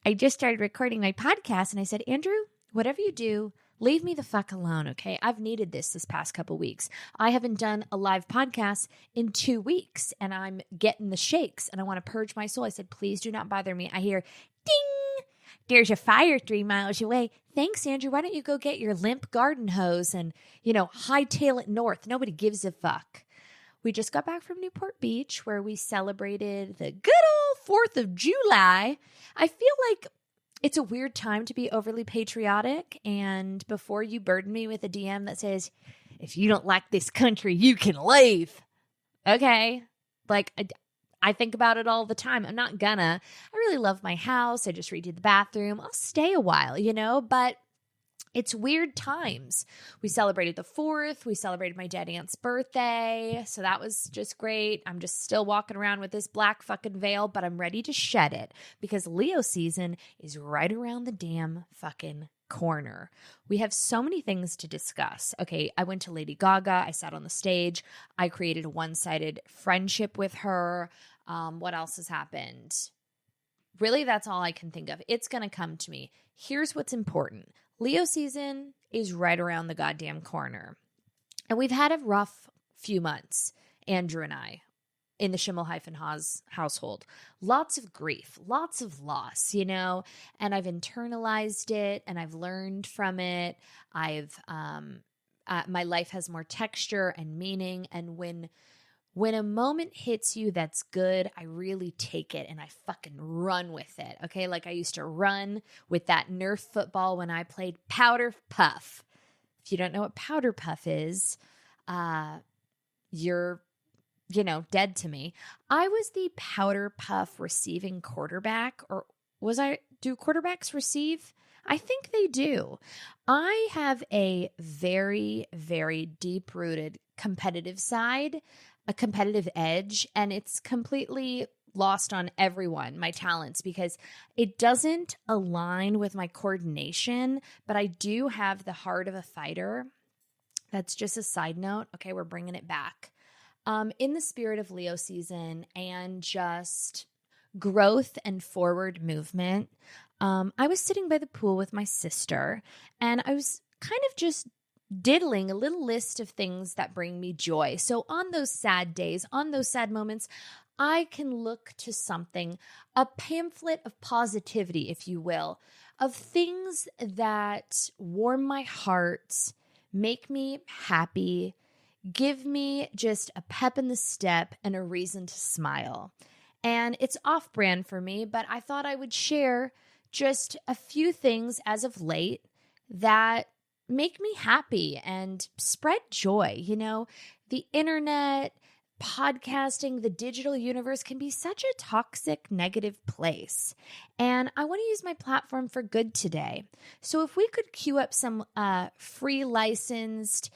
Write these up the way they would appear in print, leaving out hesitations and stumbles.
I just started recording my podcast and I said, Andrew, whatever you do, leave me the fuck alone, okay? I've needed this past couple weeks. I haven't done a live podcast in 2 weeks and I'm getting the shakes and I want to purge my soul. I said, please do not bother me. I hear, ding, there's a fire 3 miles away. Thanks, Andrew. Why don't you go get your limp garden hose and, hightail it north? Nobody gives a fuck. We just got back from Newport Beach where we celebrated the good old 4th of July. I feel like it's a weird time to be overly patriotic. And before you burden me with a DM that says, if you don't like this country, you can leave. Okay. I think about it all the time. I'm not gonna. I really love my house. I just redid the bathroom. I'll stay a while, but it's weird times. We celebrated the 4th. We celebrated my dead aunt's birthday. So that was just great. I'm just still walking around with this black fucking veil, but I'm ready to shed it because Leo season is right around the damn fucking corner. We have so many things to discuss. Okay, I went to Lady Gaga. I sat on the stage. I created a one-sided friendship with her. What else has happened? Really, that's all I can think of. It's going to come to me. Here's what's important. Leo season is right around the goddamn corner. And we've had a rough few months, Andrew and I, in the Schimmel-Haas household. Lots of grief, lots of loss, and I've internalized it and I've learned from it. My life has more texture and meaning. And when a moment hits you that's good, I really take it and I fucking run with it, okay? Like I used to run with that Nerf football when I played Powder Puff. If you don't know what Powder Puff is, you're, dead to me. I was the Powder Puff receiving quarterback, or do quarterbacks receive? I think they do. I have a very, very deep-rooted competitive side, a competitive edge, and it's completely lost on everyone, my talents, because it doesn't align with my coordination, but I do have the heart of a fighter. That's just a side note. Okay, we're bringing it back. In the spirit of Leo season and just growth and forward movement, I was sitting by the pool with my sister, and I was kind of just diddling a little list of things that bring me joy. So on those sad days, on those sad moments, I can look to something, a pamphlet of positivity, if you will, of things that warm my heart, make me happy, give me just a pep in the step and a reason to smile. And it's off-brand for me, but I thought I would share just a few things as of late that make me happy and spread joy. The internet, podcasting, the digital universe can be such a toxic, negative place. And I want to use my platform for good today. So if we could queue up some free licensed,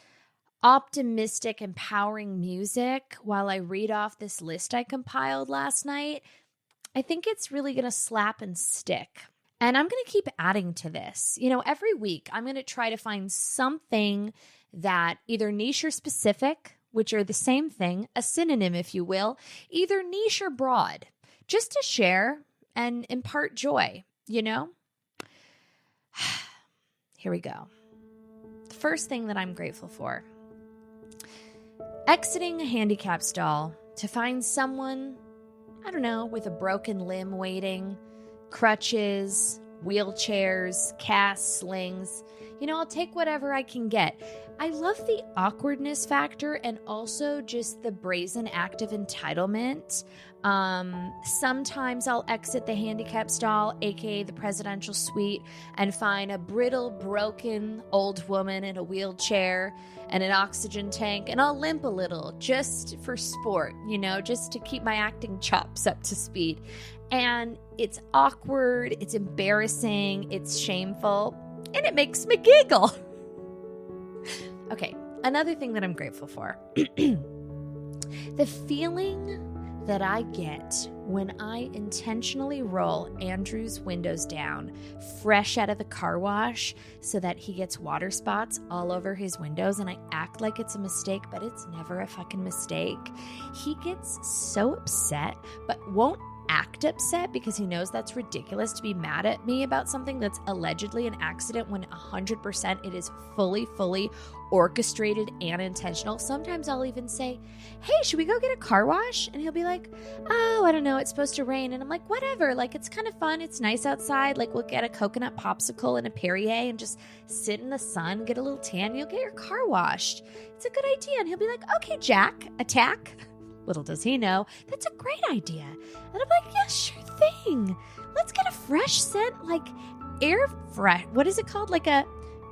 optimistic, empowering music while I read off this list I compiled last night, I think it's really going to slap and stick. And I'm going to keep adding to this. Every week I'm going to try to find something that either niche or specific, which are the same thing, a synonym, if you will, either niche or broad, just to share and impart joy, Here we go. The first thing that I'm grateful for. Exiting a handicap stall to find someone, I don't know, with a broken limb waiting, crutches, wheelchairs, casts, slings. I'll take whatever I can get. I love the awkwardness factor and also just the brazen act of entitlement. Sometimes I'll exit the handicap stall, aka the presidential suite, and find a brittle, broken old woman in a wheelchair and an oxygen tank, and I'll limp a little just for sport, just to keep my acting chops up to speed. And it's awkward, it's embarrassing, it's shameful, and it makes me giggle. Okay, another thing that I'm grateful for. The feeling that I get when I intentionally roll Andrew's windows down fresh out of the car wash so that he gets water spots all over his windows, and I act like it's a mistake, but it's never a fucking mistake. He gets so upset, but won't act upset because he knows that's ridiculous to be mad at me about something that's allegedly an accident when 100% it is fully orchestrated and intentional. Sometimes I'll even say, hey, should we go get a car wash? And he'll be like, oh, I don't know, it's supposed to rain. And I'm like, whatever, like it's kind of fun, it's nice outside, like we'll get a coconut popsicle and a Perrier and just sit in the sun, get a little tan, you'll get your car washed. It's a good idea. And he'll be like, okay, Jack, attack. Little does he know, that's a great idea. And I'm like, yeah, sure thing. Let's get a fresh scent, like air fresh. What is it called? Like a,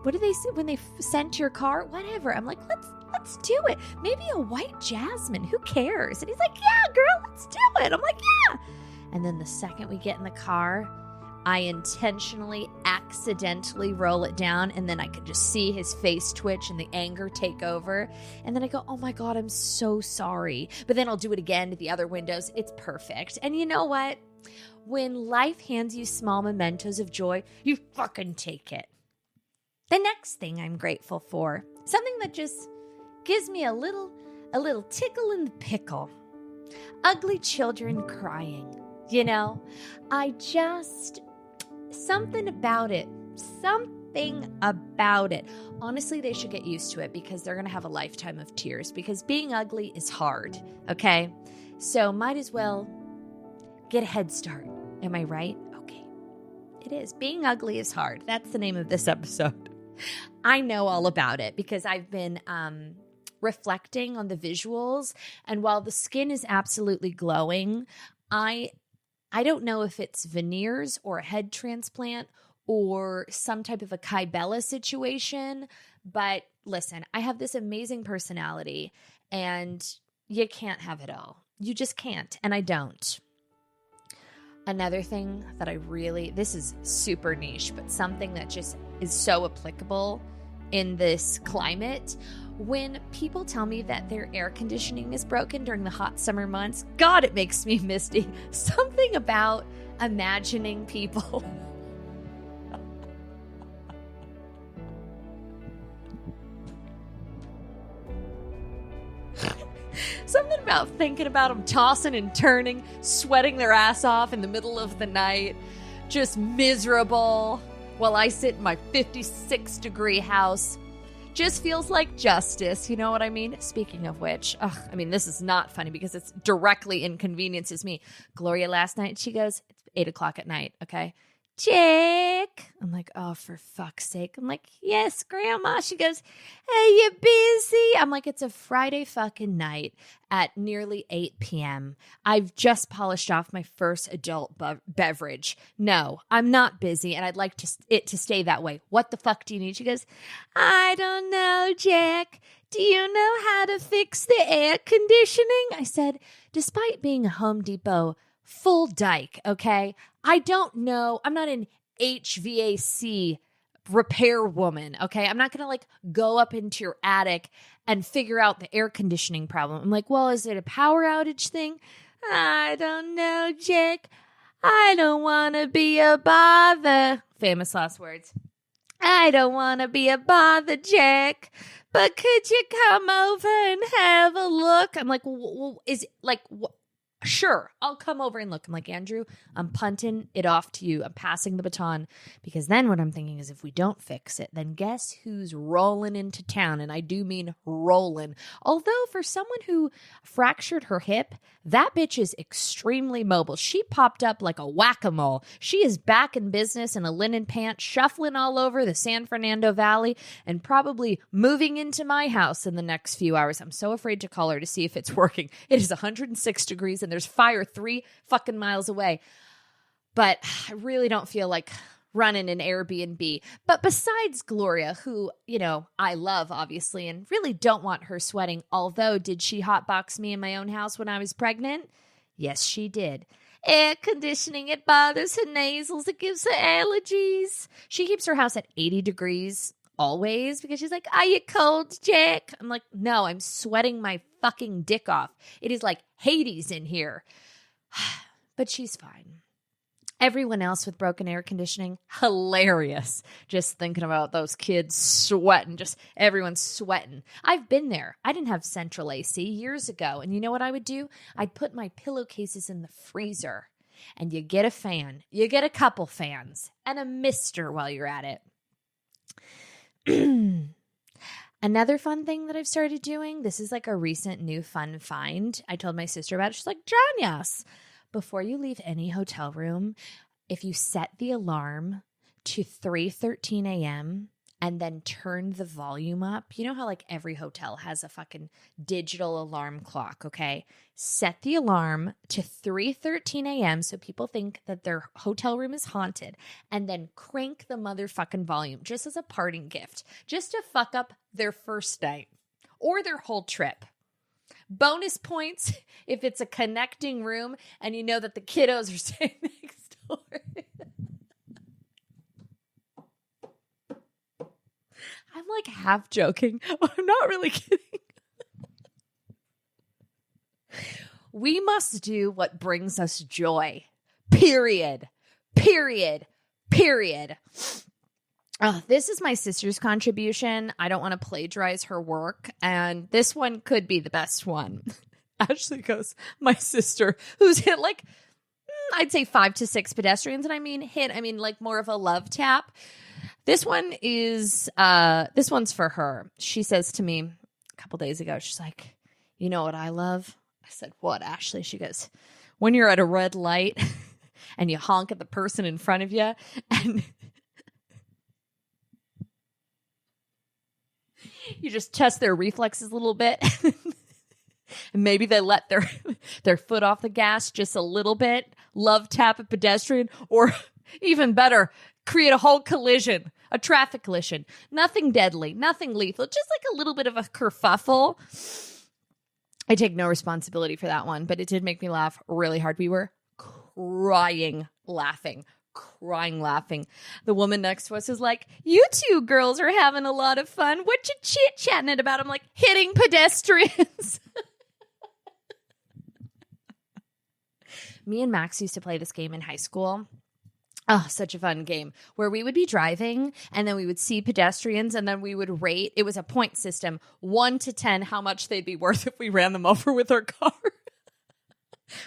what do they say when they scent your car? Whatever. I'm like, let's do it. Maybe a white jasmine. Who cares? And he's like, yeah, girl, let's do it. I'm like, yeah. And then the second we get in the car, I intentionally, accidentally roll it down, and then I could just see his face twitch and the anger take over. And then I go, oh my God, I'm so sorry. But then I'll do it again to the other windows. It's perfect. And you know what? When life hands you small mementos of joy, you fucking take it. The next thing I'm grateful for, something that just gives me a little tickle in the pickle. Ugly children crying. You know, something about it. Honestly, they should get used to it because they're going to have a lifetime of tears because being ugly is hard, okay? So might as well get a head start. Am I right? Okay. It is. Being ugly is hard. That's the name of this episode. I know all about it because I've been reflecting on the visuals, and while the skin is absolutely glowing, I don't know if it's veneers or a head transplant or some type of a Kybella situation, but listen, I have this amazing personality and you can't have it all. You just can't, and I don't. Another thing that this is super niche, but something that just is so applicable in this climate. When people tell me that their air conditioning is broken during the hot summer months, God, it makes me misty. Something about imagining people. Something about thinking about them tossing and turning, sweating their ass off in the middle of the night, just miserable, while I sit in my 56-degree house. Just feels like justice, you know what I mean? Speaking of which, this is not funny because it's directly inconveniences me. Gloria last night, she goes, it's 8 o'clock at night, okay? Jake. I'm like, oh, for fuck's sake. I'm like, yes, Grandma. She goes, hey, you busy? I'm like, it's a Friday fucking night at nearly 8 p.m. I've just polished off my first adult beverage. No, I'm not busy, and I'd like it to stay that way. What the fuck do you need? She goes, I don't know, Jack. Do you know how to fix the air conditioning? I said, despite being a Home Depot full dyke, okay? I don't know. I'm not an HVAC repair woman, okay? I'm not going to go up into your attic and figure out the air conditioning problem. I'm like, well, is it a power outage thing? I don't know, Jack. I don't want to be a bother. Famous last words. I don't want to be a bother, Jack. But could you come over and have a look? I'm like, sure, I'll come over and look. I'm like, Andrew, I'm punting it off to you. I'm passing the baton, because then what I'm thinking is if we don't fix it, then guess who's rolling into town? And I do mean rolling. Although for someone who fractured her hip, that bitch is extremely mobile. She popped up like a whack-a-mole. She is back in business in a linen pant, shuffling all over the San Fernando Valley and probably moving into my house in the next few hours. I'm so afraid to call her to see if it's working. It is 106 degrees and there's fire 3 fucking miles away. But I really don't feel like running an Airbnb. But besides Gloria, who, I love, obviously, and really don't want her sweating, although did she hotbox me in my own house when I was pregnant? Yes, she did. Air conditioning, it bothers her nasals. It gives her allergies. She keeps her house at 80 degrees always because she's like, are you cold, Jack? I'm like, no, I'm sweating my fucking dick off. It is like Hades in here. But she's fine. Everyone else with broken air conditioning, hilarious. Just thinking about those kids sweating, just everyone's sweating. I've been there. I didn't have central AC years ago. And you know what I would do? I'd put my pillowcases in the freezer. and you get a fan. You get a couple fans and a mister while you're at it. Another fun thing that I've started doing, this is like a recent new fun find. I told my sister about it. She's like, Janice, before you leave any hotel room, if you set the alarm to 3:13 a.m., and then turn the volume up. You know how like every hotel has a fucking digital alarm clock, okay? Set the alarm to 3:13 a.m. so people think that their hotel room is haunted, and then crank the motherfucking volume just as a parting gift, just to fuck up their first night or their whole trip. Bonus points if it's a connecting room and you know that the kiddos are staying next door. I'm like half joking. I'm not really kidding. We must do what brings us joy. Period. Period. Period. Oh, this is my sister's contribution. I don't want to plagiarize her work, and this one could be the best one. Ashley goes, my sister, who's hit like, I'd say 5 to 6 pedestrians, and I mean like more of a love tap. This one is, this one's for her. She says to me a couple days ago, she's like, you know what I love? I said, what, Ashley? She goes, when you're at a red light and you honk at the person in front of you and you just test their reflexes a little bit. And maybe they let their foot off the gas just a little bit, love tap a pedestrian, or even better, create a whole collision, a traffic collision. Nothing deadly, nothing lethal, just like a little bit of a kerfuffle. I take no responsibility for that one, but it did make me laugh really hard. We were crying laughing. The woman next to us is like, you two girls are having a lot of fun. What you chit-chatting it about? I'm like, hitting pedestrians. Me and Max used to play this game in high school. Oh, such a fun game where we would be driving and then we would see pedestrians and then we would rate. It was a point system, 1 to 10, how much they'd be worth if we ran them over with our car.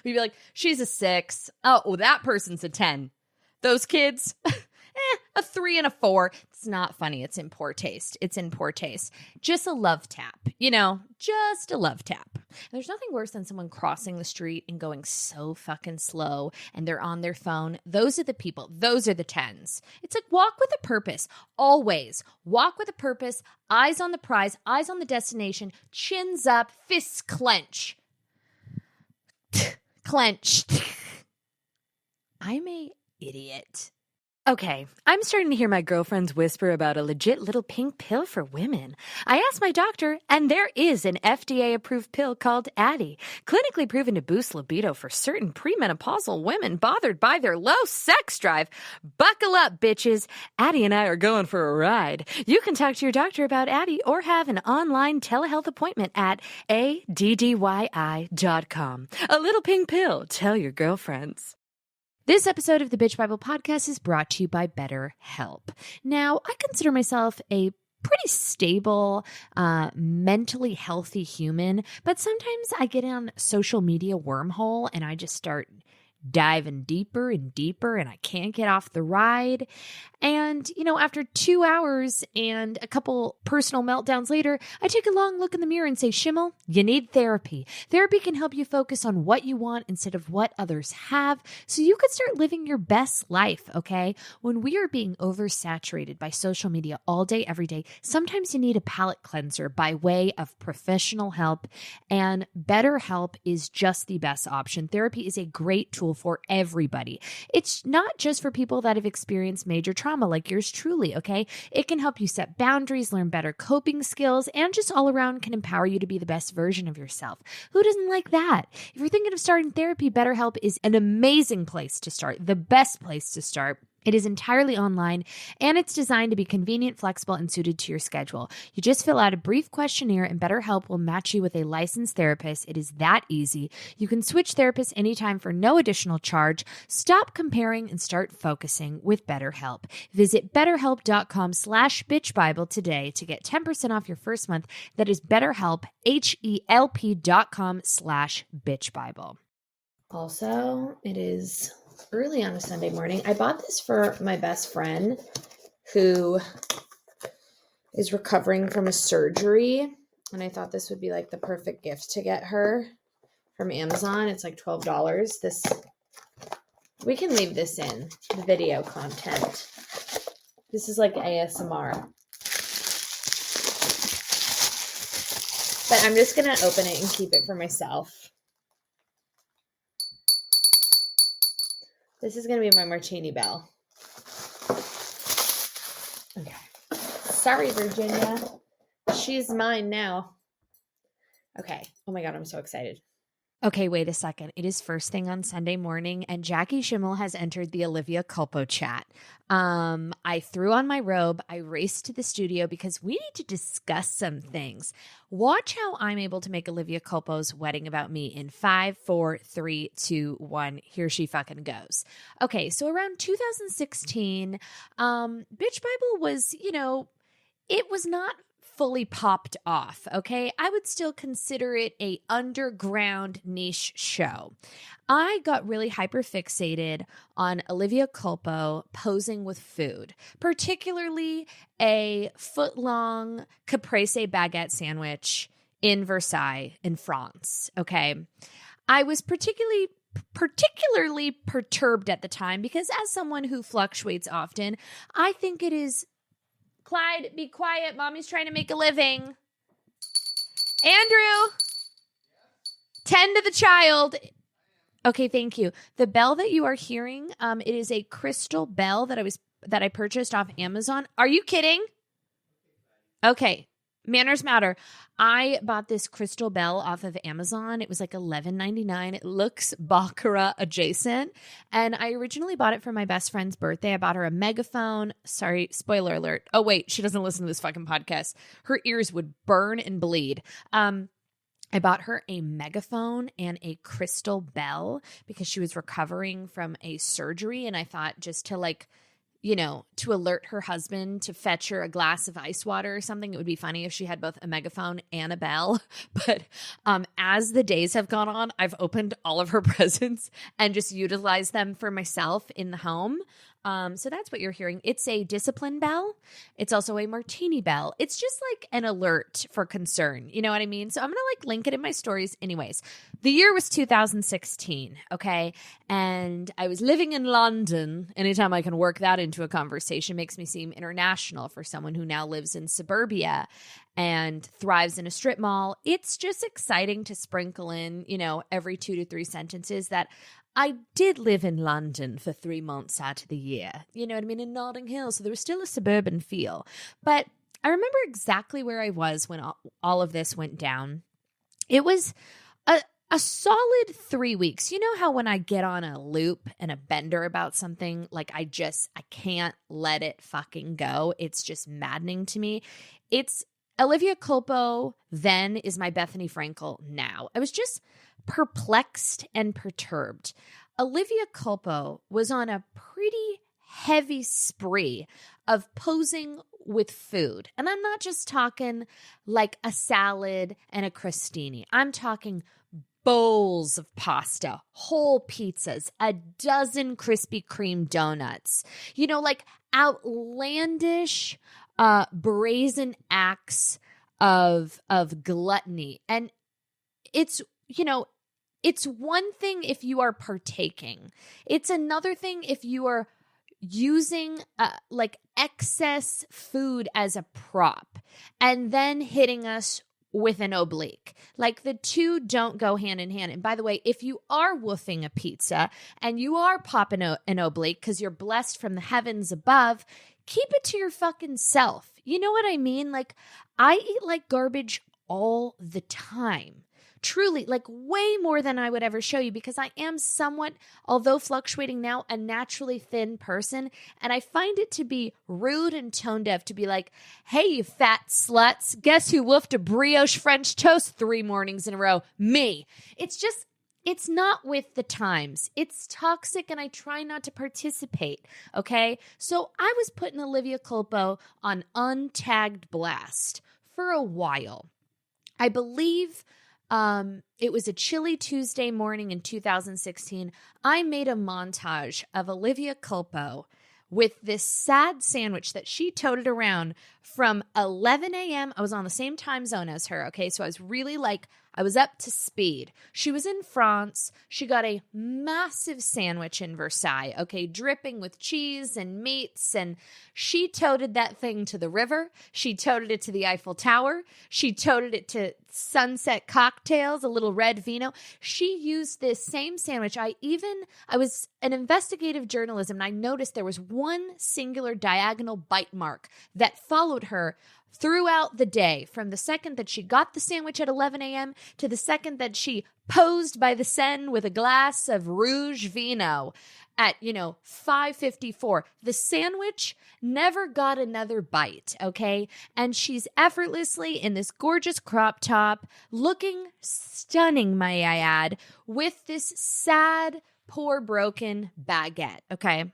We'd be like, she's a 6. Oh, that person's a 10. Those kids, a 3 and a 4. It's not funny. It's in poor taste. Just a love tap, just a love tap. And there's nothing worse than someone crossing the street and going so fucking slow and they're on their phone. Those are the people. Those are the 10s. It's like walk with a purpose. Always walk with a purpose. Eyes on the prize, eyes on the destination, chins up, fists clench. Clenched. I'm a idiot. Okay, I'm starting to hear my girlfriends whisper about a legit little pink pill for women. I asked my doctor, and there is an FDA-approved pill called Addyi, clinically proven to boost libido for certain premenopausal women bothered by their low sex drive. Buckle up, bitches. Addyi and I are going for a ride. You can talk to your doctor about Addyi or have an online telehealth appointment at addyi.com. A little pink pill. Tell your girlfriends. This episode of the Bitch Bible podcast is brought to you by BetterHelp. Now, I consider myself a pretty stable, mentally healthy human, but sometimes I get on social media wormhole and I just start diving deeper and deeper and I can't get off the ride. And, after 2 hours and a couple personal meltdowns later, I take a long look in the mirror and say, Schimmel, you need therapy. Therapy can help you focus on what you want instead of what others have so you could start living your best life, okay? When we are being oversaturated by social media all day, every day, sometimes you need a palate cleanser by way of professional help, and BetterHelp is just the best option. Therapy is a great tool for everybody. It's not just for people that have experienced major trauma like yours truly, okay? It can help you set boundaries, learn better coping skills, and just all around can empower you to be the best version of yourself. Who doesn't like that? If you're thinking of starting therapy, BetterHelp is an amazing place to start, the best place to start. It is entirely online, and it's designed to be convenient, flexible, and suited to your schedule. You just fill out a brief questionnaire, and BetterHelp will match you with a licensed therapist. It is that easy. You can switch therapists anytime for no additional charge. Stop comparing and start focusing with BetterHelp. Visit BetterHelp.com/BitchBible today to get 10% off your first month. That is BetterHelp, HELP.com/BitchBible. Also, it is early on a Sunday morning. I bought this for my best friend who is recovering from a surgery. And I thought this would be like the perfect gift to get her from Amazon. It's like $12. We can leave this in the video content. This is like ASMR. But I'm just going to open it and keep it for myself. This is going to be my martini bell. Okay. Sorry, Virginia. She's mine now. Okay. Oh my God, I'm so excited. Okay, wait a second. It is first thing on Sunday morning, and Jackie Schimmel has entered the Olivia Culpo chat. I threw on my robe. I raced to the studio because we need to discuss some things. Watch how I'm able to make Olivia Culpo's wedding about me in 5, 4, 3, 2, 1. Here she fucking goes. Okay, so around 2016, Bitch Bible was, it was not fully popped off, okay? I would still consider it a underground niche show. I got really hyperfixated on Olivia Culpo posing with food, particularly a foot-long caprese baguette sandwich in Versailles in France, okay? I was particularly perturbed at the time because as someone who fluctuates often, I think it is Clyde, be quiet. Mommy's trying to make a living. Andrew, tend to the child. Okay, thank you. The bell that you are hearing, it is a crystal bell that I purchased off Amazon. Are you kidding? Okay. Manners matter. I bought this crystal bell off of Amazon. It was like $11.99. It looks Baccarat adjacent. And I originally bought it for my best friend's birthday. I bought her a megaphone. Sorry, spoiler alert. Oh, wait, she doesn't listen to this fucking podcast. Her ears would burn and bleed. I bought her a megaphone and a crystal bell because she was recovering from a surgery. And I thought just to to alert her husband to fetch her a glass of ice water or something. It would be funny if she had both a megaphone and a bell. But as the days have gone on, I've opened all of her presents and just utilized them for myself in the home. So that's what you're hearing. It's a discipline bell. It's also a martini bell. It's just like an alert for concern. You know what I mean? So I'm going to link it in my stories. Anyways, the year was 2016. Okay. And I was living in London. Anytime I can work that into a conversation makes me seem international for someone who now lives in suburbia and thrives in a strip mall. It's just exciting to sprinkle in, every 2 to 3 sentences that I did live in London for 3 months out of the year, you know what I mean, in Notting Hill. So there was still a suburban feel. But I remember exactly where I was when all of this went down. It was a solid 3 weeks. You know how when I get on a loop and a bender about something, I can't let it fucking go. It's just maddening to me. It's Olivia Culpo then is my Bethany Frankel now. I was just perplexed and perturbed. Olivia Culpo was on a pretty heavy spree of posing with food. And I'm not just talking like a salad and a crostini. I'm talking bowls of pasta, whole pizzas, a dozen Krispy Kreme donuts, outlandish, brazen acts of gluttony. And it's one thing if you are partaking. It's another thing if you are using excess food as a prop and then hitting us with an oblique. The two don't go hand in hand. And by the way, if you are woofing a pizza and you are popping an oblique because you're blessed from the heavens above, keep it to your fucking self. You know what I mean? I eat like garbage all the time. Truly, way more than I would ever show you because I am somewhat, although fluctuating now, a naturally thin person. And I find it to be rude and tone deaf to be like, hey, you fat sluts, guess who woofed a brioche French toast 3 mornings in a row? Me. It's not with the times. It's toxic and I try not to participate, okay? So I was putting Olivia Culpo on untagged blast for a while. I believe It was a chilly Tuesday morning in 2016. I made a montage of Olivia Culpo with this sad sandwich that she toted around from 11 a.m. I was on the same time zone as her, okay? So I was really I was up to speed. She was in France. She got a massive sandwich in Versailles, okay, dripping with cheese and meats, and she toted that thing to the river. She toted it to the Eiffel Tower. She toted it to Sunset Cocktails, a little red vino. She used this same sandwich. I was an investigative journalism, and I noticed there was one singular diagonal bite mark that followed her throughout the day, from the second that she got the sandwich at 11 a.m. to the second that she posed by the Seine with a glass of rouge vino at, 5:54. The sandwich never got another bite, okay? And she's effortlessly in this gorgeous crop top, looking stunning, may I add, with this sad, poor, broken baguette, okay?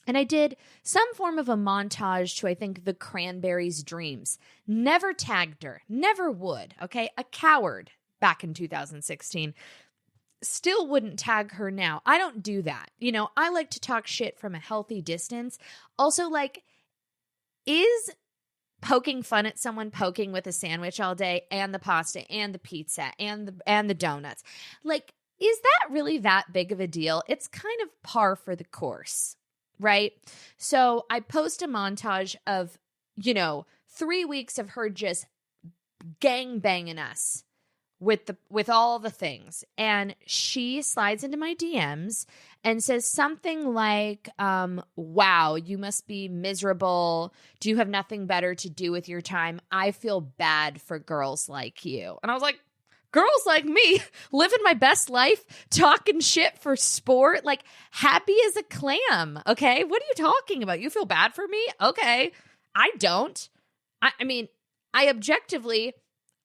And I did some form of a montage to, I think, the Cranberries' Dreams. Never tagged her. Never would, okay? A coward back in 2016. Still wouldn't tag her now. I don't do that. I like to talk shit from a healthy distance. Also, is poking fun at someone poking with a sandwich all day and the pasta and the pizza and the donuts, is that really that big of a deal? It's kind of par for the course. Right? So I post a montage of, 3 weeks of her just gang banging us with all the things. And she slides into my DMs and says something like, wow, you must be miserable. Do you have nothing better to do with your time? I feel bad for girls like you. And I was like, girls like me, living my best life, talking shit for sport, happy as a clam, okay? What are you talking about? You feel bad for me? Okay. I don't. I mean, I objectively,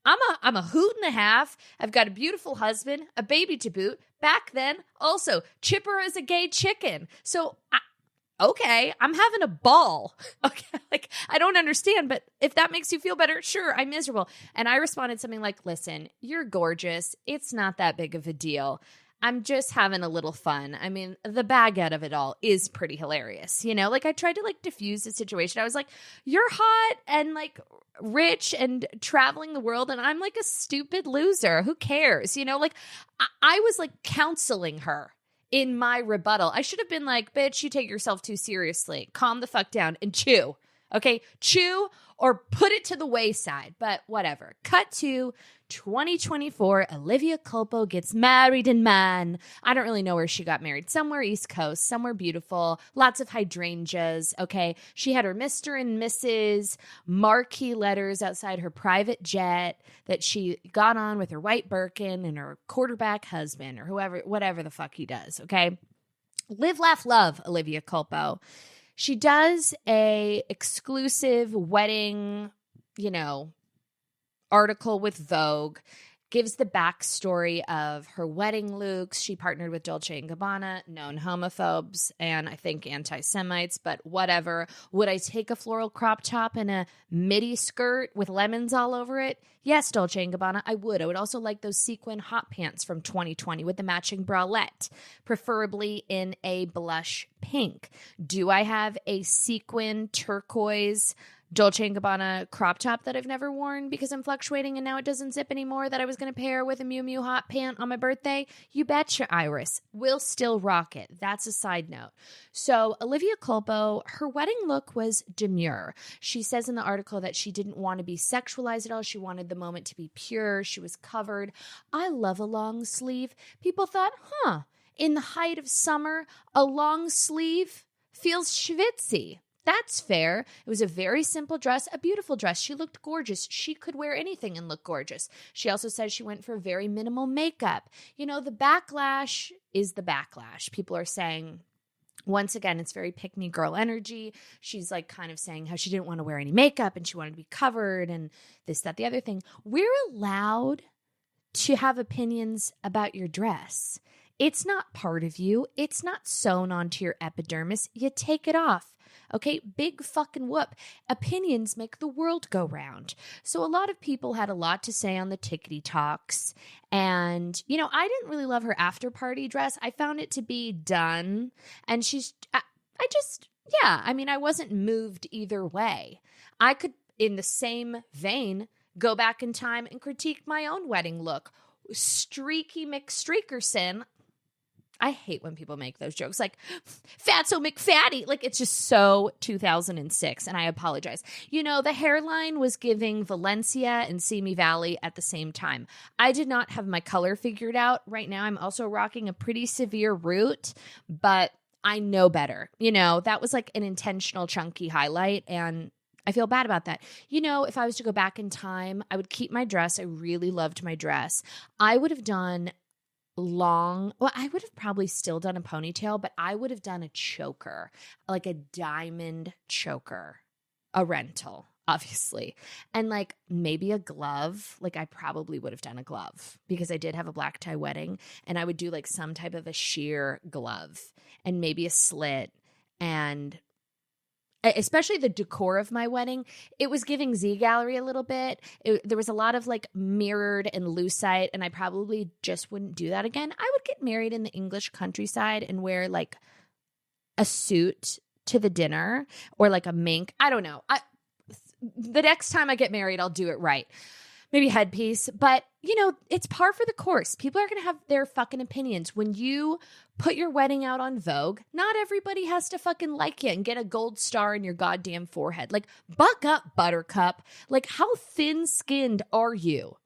I'm a hoot and a half. I've got a beautiful husband, a baby to boot. Back then, also, chipper as a gay chicken. So, okay, I'm having a ball. Okay, I don't understand, but if that makes you feel better, sure, I'm miserable. And I responded something like, listen, you're gorgeous. It's not that big of a deal. I'm just having a little fun. I mean, the baguette of it all is pretty hilarious. I tried to diffuse the situation. I was like, you're hot and rich and traveling the world, and I'm a stupid loser. Who cares? I was counseling her in my rebuttal. I should have been like, bitch, you take yourself too seriously. Calm the fuck down and chew. Okay? Chew or put it to the wayside. But whatever. Cut to 2024. Olivia Culpo gets married in Man. I don't really know where she got married. Somewhere East Coast. Somewhere beautiful. Lots of hydrangeas. Okay? She had her Mr. and Mrs. marquee letters outside her private jet that she got on with her white Birkin and her quarterback husband or whatever the fuck he does. Okay? Live, laugh, love, Olivia Culpo. She does a exclusive wedding, article with Vogue, gives the backstory of her wedding looks. She partnered with Dolce & Gabbana, known homophobes, and I think anti-Semites, but whatever. Would I take a floral crop top and a midi skirt with lemons all over it? Yes, Dolce & Gabbana, I would. I would also like those sequin hot pants from 2020 with the matching bralette, preferably in a blush pink. Do I have a sequin turquoise Dolce & Gabbana crop top that I've never worn because I'm fluctuating and now it doesn't zip anymore that I was going to pair with a Miu Miu hot pant on my birthday? You betcha, Iris. We'll still rock it. That's a side note. So Olivia Culpo, her wedding look was demure. She says in the article that she didn't want to be sexualized at all. She wanted the moment to be pure. She was covered. I love a long sleeve. People thought, in the height of summer, a long sleeve feels schwitzy. That's fair. It was a very simple dress, a beautiful dress. She looked gorgeous. She could wear anything and look gorgeous. She also says she went for very minimal makeup. The backlash is the backlash. People are saying, once again, it's very pick-me girl energy. She's kind of saying how she didn't want to wear any makeup and she wanted to be covered and this, that, the other thing. We're allowed to have opinions about your dress. It's not part of you. It's not sewn onto your epidermis. You take it off. Okay, big fucking whoop. Opinions make the world go round. So a lot of people had a lot to say on the tickety talks. And, I didn't really love her after party dress. I found it to be done. And I wasn't moved either way. I could, in the same vein, go back in time and critique my own wedding look. Streaky McStreakerson. I hate when people make those jokes, like Fatso McFatty. Like, it's just so 2006, and I apologize. The hairline was giving Valencia and Simi Valley at the same time. I did not have my color figured out. Right now, I'm also rocking a pretty severe root, but I know better. That was like an intentional chunky highlight, and I feel bad about that. If I was to go back in time, I would keep my dress. I really loved my dress. I would have done I would have probably still done a ponytail, but I would have done a choker, like a diamond choker, a rental, obviously. And like maybe a glove. Like I probably would have done a glove because I did have a black tie wedding, and I would do like some type of a sheer glove and maybe a slit. And especially the decor of my wedding, it was giving Z Gallery a little bit. There was a lot of like mirrored and lucite, and I probably just wouldn't do that again. I would get married in the English countryside and wear like a suit to the dinner or like a mink. I don't know. The next time I get married, I'll do it right. Maybe headpiece, but it's par for the course. People are going to have their fucking opinions. When you put your wedding out on Vogue, not everybody has to fucking like you and get a gold star in your goddamn forehead. Like, buck up, buttercup. Like, how thin-skinned are you?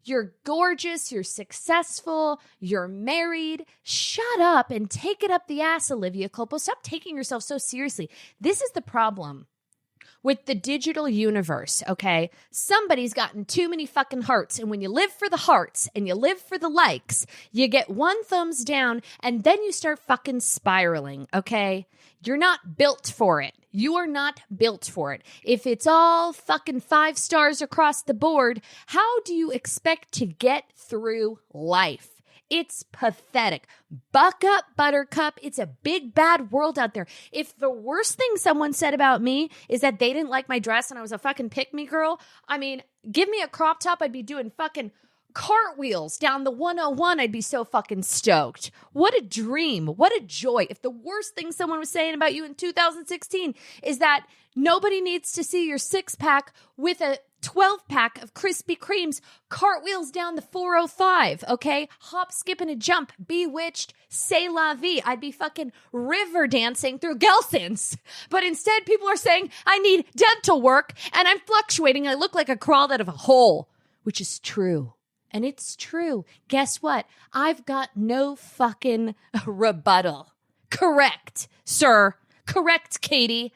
You're gorgeous, you're successful, you're married. Shut up and take it up the ass, Olivia Culpo. Stop taking yourself so seriously. This is the problem with the digital universe, okay? Somebody's gotten too many fucking hearts, and when you live for the hearts and you live for the likes, you get one thumbs down, and then you start fucking spiraling, okay? You're not built for it. You are not built for it. If it's all fucking 5 stars across the board, how do you expect to get through life? It's pathetic. Buck up, buttercup. It's a big, bad world out there. If the worst thing someone said about me is that they didn't like my dress and I was a fucking pick-me girl, I mean, give me a crop top, I'd be doing fucking cartwheels down the 101. I'd be so fucking stoked. What a dream. What a joy. If the worst thing someone was saying about you in 2016 is that nobody needs to see your 6-pack with a 12-pack of Krispy Kremes, cartwheels down the 405, okay? Hop, skip, and a jump. Bewitched, c'est la vie. I'd be fucking river dancing through Gelson's. But instead, people are saying I need dental work, and I'm fluctuating. I look like I crawled out of a hole, which is true. And it's true. Guess what? I've got no fucking rebuttal. Correct, sir. Correct, Katie.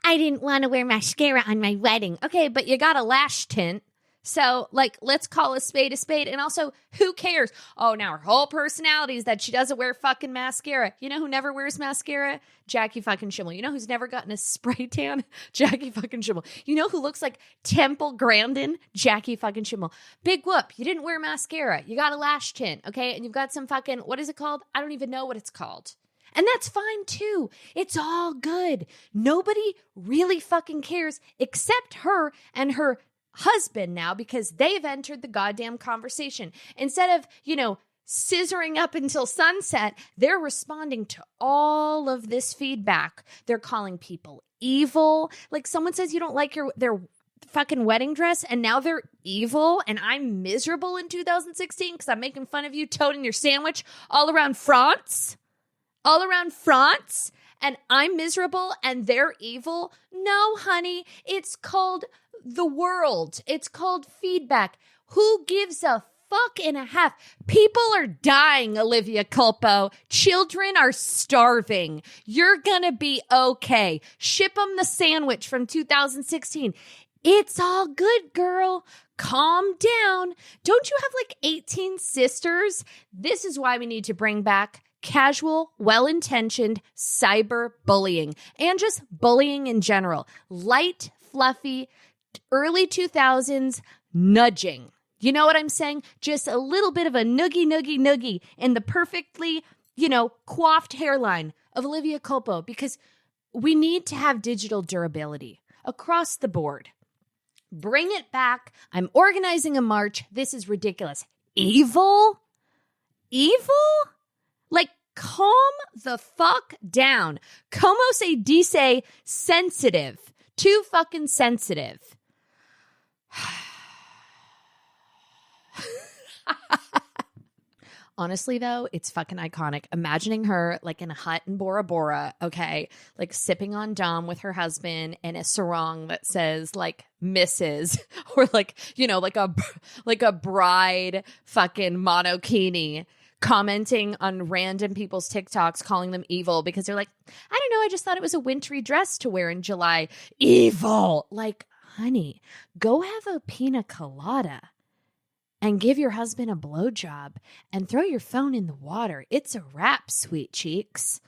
I didn't want to wear mascara on my wedding. Okay, but you got a lash tint. So, like, let's call a spade a spade. And also, who cares? Oh, now her whole personality is that she doesn't wear fucking mascara. You know who never wears mascara? Jackie fucking Schimmel. You know who's never gotten a spray tan? Jackie fucking Schimmel. You know who looks like Temple Grandin? Jackie fucking Schimmel. Big whoop. You didn't wear mascara. You got a lash tint, okay? And you've got some fucking, what is it called? I don't even know what it's called. And that's fine too. It's all good. Nobody really fucking cares except her and her husband now, because they've entered the goddamn conversation. Instead of, scissoring up until sunset, they're responding to all of this feedback. They're calling people evil. Like someone says you don't like their fucking wedding dress and now they're evil and I'm miserable in 2016 because I'm making fun of you toting your sandwich all around France. And I'm miserable and they're evil. No, honey, it's called the world. It's called feedback. Who gives a fuck and a half? People are dying, Olivia Culpo. Children are starving. You're gonna be okay. Ship them the sandwich from 2016. It's all good, girl. Calm down. Don't you have like 18 sisters? This is why we need to bring back casual, well-intentioned cyber bullying and just bullying in general. Light, fluffy, early 2000s nudging. You know what I'm saying? Just a little bit of a noogie in the perfectly, coiffed hairline of Olivia Culpo, because we need to have digital durability across the board. Bring it back. I'm organizing a march. This is ridiculous. Evil? Like, calm the fuck down. Como se dice sensitive. Too fucking sensitive. Honestly, though, it's fucking iconic. Imagining her like in a hut in Bora Bora, okay, like sipping on Dom with her husband and a sarong that says like Mrs. or like, you know, like a bride fucking monokini commenting on random people's TikToks, calling them evil because they're like, I don't know, I just thought it was a wintry dress to wear in July. Evil. Like, honey, go have a pina colada and give your husband a blowjob and throw your phone in the water. It's a wrap, sweet cheeks.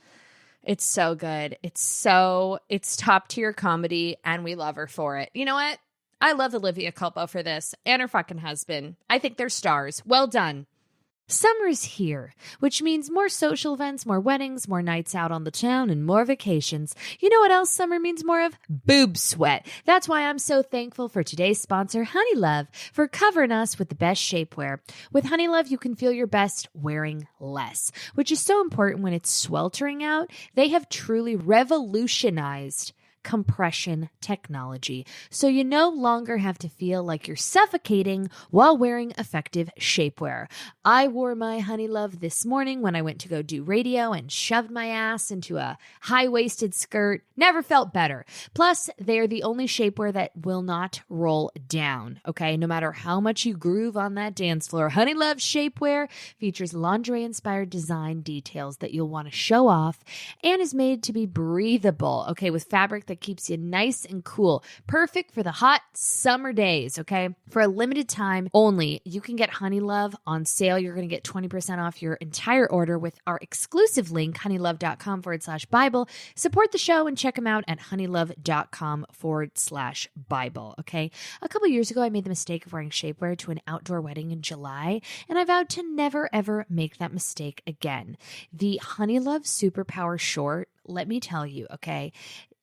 It's so good. It's top tier comedy and we love her for it. You know what? I love Olivia Culpo for this and her fucking husband. I think they're stars. Well done. Summer's here, which means more social events, more weddings, more nights out on the town, and more vacations. You know what else summer means more of? Boob sweat. That's why I'm so thankful for today's sponsor, Honeylove, for covering us with the best shapewear. With Honeylove, you can feel your best wearing less, which is so important when it's sweltering out. They have truly revolutionized compression technology, so you no longer have to feel like you're suffocating while wearing effective shapewear. I wore my Honeylove this morning when I went to go do radio and shoved my ass into a high-waisted skirt. Never felt better. Plus, they're the only shapewear that will not roll down, okay? No matter how much you groove on that dance floor, Honeylove shapewear features lingerie-inspired design details that you'll want to show off and is made to be breathable, okay, with fabric that keeps you nice and cool. Perfect for the hot summer days, okay? For a limited time only, you can get Honeylove on sale. You're going to get 20% off your entire order with our exclusive link, honeylove.com/Bible. Support the show and check them out at honeylove.com/Bible, okay? A couple years ago, I made the mistake of wearing shapewear to an outdoor wedding in July, and I vowed to never, ever make that mistake again. The Honeylove Superpower Short, let me tell you, okay?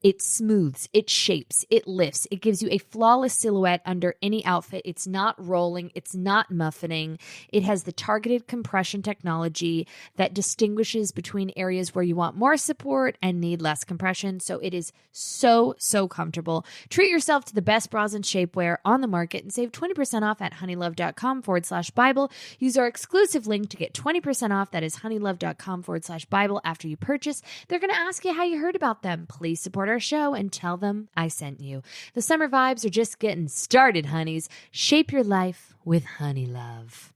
It smooths, it shapes, it lifts. It gives you a flawless silhouette under any outfit. It's not rolling. It's not muffining. It has the targeted compression technology that distinguishes between areas where you want more support and need less compression. So it is so, so comfortable. Treat yourself to the best bras and shapewear on the market and save 20% off at honeylove.com/Bible. Use our exclusive link to get 20% off. That is honeylove.com/Bible. After you purchase, they're going to ask you how you heard about them. Please support our show and tell them I sent you. The summer vibes are just getting started, honeys. Shape your life with Honeylove.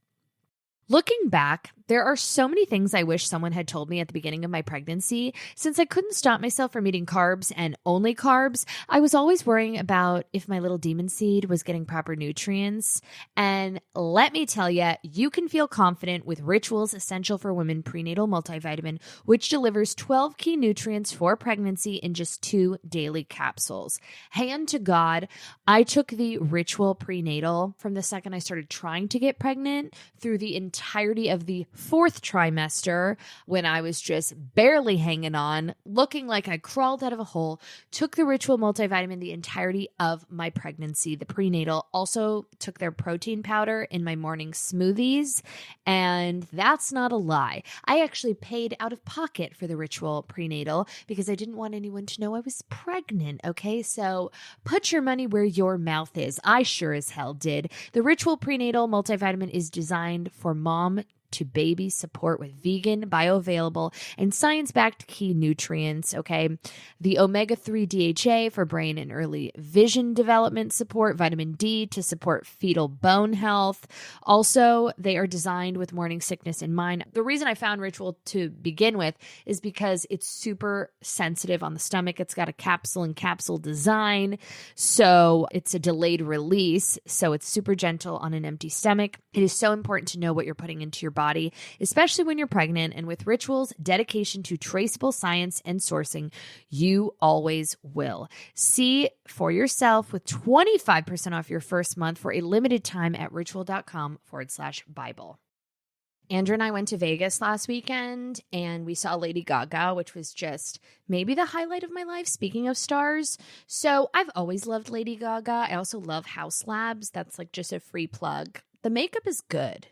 Looking back, there are so many things I wish someone had told me at the beginning of my pregnancy. Since I couldn't stop myself from eating carbs and only carbs, I was always worrying about if my little demon seed was getting proper nutrients. And let me tell you, you can feel confident with Ritual's Essential for Women Prenatal Multivitamin, which delivers 12 key nutrients for pregnancy in just 2 daily capsules. Hand to God, I took the Ritual Prenatal from the second I started trying to get pregnant through the entirety of the 4th trimester when I was just barely hanging on, looking like I crawled out of a hole. Took the Ritual multivitamin the entirety of my pregnancy. The prenatal also took their protein powder in my morning smoothies, and that's not a lie. I actually paid out of pocket for the Ritual prenatal because I didn't want anyone to know I was pregnant, okay? So put your money where your mouth is. I sure as hell did. The Ritual prenatal multivitamin is designed for mom to baby support with vegan, bioavailable, and science-backed key nutrients, okay? The omega-3 DHA for brain and early vision development support, vitamin D to support fetal bone health. Also, they are designed with morning sickness in mind. The reason I found Ritual to begin with is because it's super sensitive on the stomach. It's got a capsule and capsule design, so it's a delayed release, so it's super gentle on an empty stomach. It is so important to know what you're putting into your body, especially when you're pregnant. And with Ritual's dedication to traceable science and sourcing, you always will. See for yourself with 25% off your first month for a limited time at ritual.com/Bible. Andrew and I went to Vegas last weekend and we saw Lady Gaga, which was just maybe the highlight of my life. Speaking of stars. So I've always loved Lady Gaga. I also love House Labs. That's like just a free plug. The makeup is good.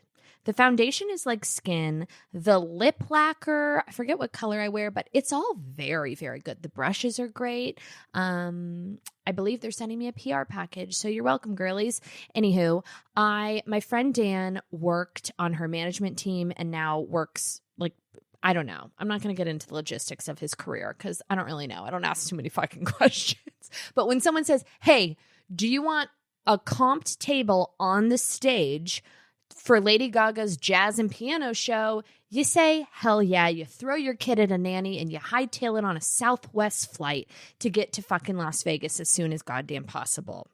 The foundation is like skin. The lip lacquer, I forget what color I wear, but it's all very, very good. The brushes are great. I believe they're sending me a PR package, so you're welcome, girlies. Anywho, my friend Dan worked on her management team and now works like, I don't know. I'm not going to get into the logistics of his career because I don't really know. I don't ask too many fucking questions. But when someone says, hey, do you want a comped table on the stage for Lady Gaga's jazz and piano show, you say, hell yeah. You throw your kid at a nanny and you hightail it on a Southwest flight to get to fucking Las Vegas as soon as goddamn possible,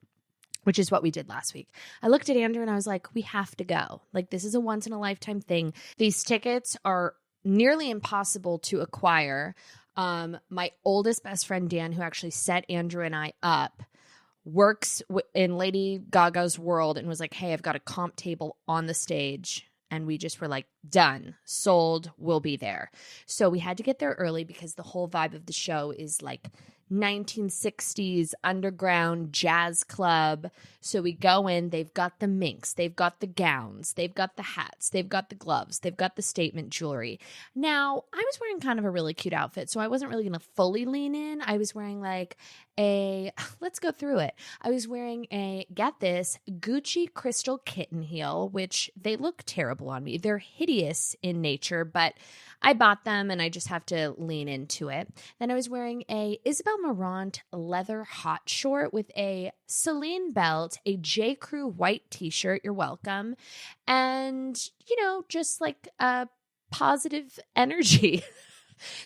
which is what we did last week. I looked at Andrew and I was like, we have to go. Like, this is a once-in-a-lifetime thing. These tickets are nearly impossible to acquire. My oldest best friend, Dan, who actually set Andrew and I up, works in Lady Gaga's world and was like, hey, I've got a comp table on the stage. And we just were like, done, sold, we'll be there. So we had to get there early because the whole vibe of the show is like 1960s underground jazz club. So we go in, they've got the minks, they've got the gowns, they've got the hats, they've got the gloves, they've got the statement jewelry. Now, I was wearing kind of a really cute outfit, so I wasn't really going to fully lean in. I was wearing like let's go through it. I was wearing get this, Gucci crystal kitten heel, which they look terrible on me. They're hideous in nature, but I bought them and I just have to lean into it. Then I was wearing a Isabel Marant leather hot short with a Celine belt, a J. Crew white t-shirt, you're welcome, and, just like a positive energy.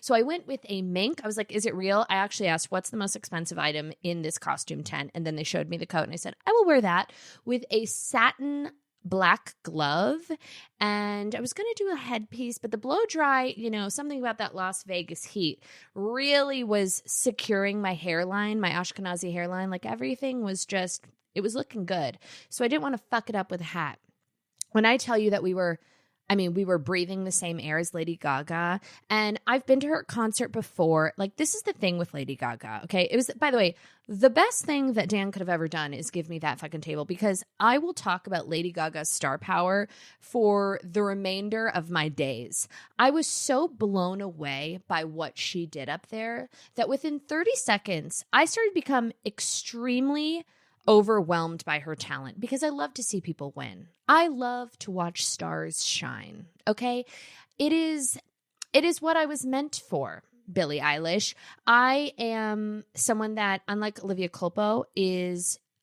So I went with a mink. I was like, is it real? I actually asked, what's the most expensive item in this costume tent? And then they showed me the coat and I said, I will wear that with a satin black glove. And I was going to do a headpiece, but the blow dry, something about that Las Vegas heat really was securing my hairline, my Ashkenazi hairline. Like everything was just, it was looking good. So I didn't want to fuck it up with a hat. When I tell you that we were breathing the same air as Lady Gaga, and I've been to her concert before. Like, this is the thing with Lady Gaga, okay? It was, by the way, the best thing that Dan could have ever done is give me that fucking table, because I will talk about Lady Gaga's star power for the remainder of my days. I was so blown away by what she did up there that within 30 seconds, I started to become extremely overwhelmed by her talent because I love to see people win. I love to watch stars shine. Okay. It is what I was meant for, Billie Eilish. I am someone that, unlike Olivia Culpo,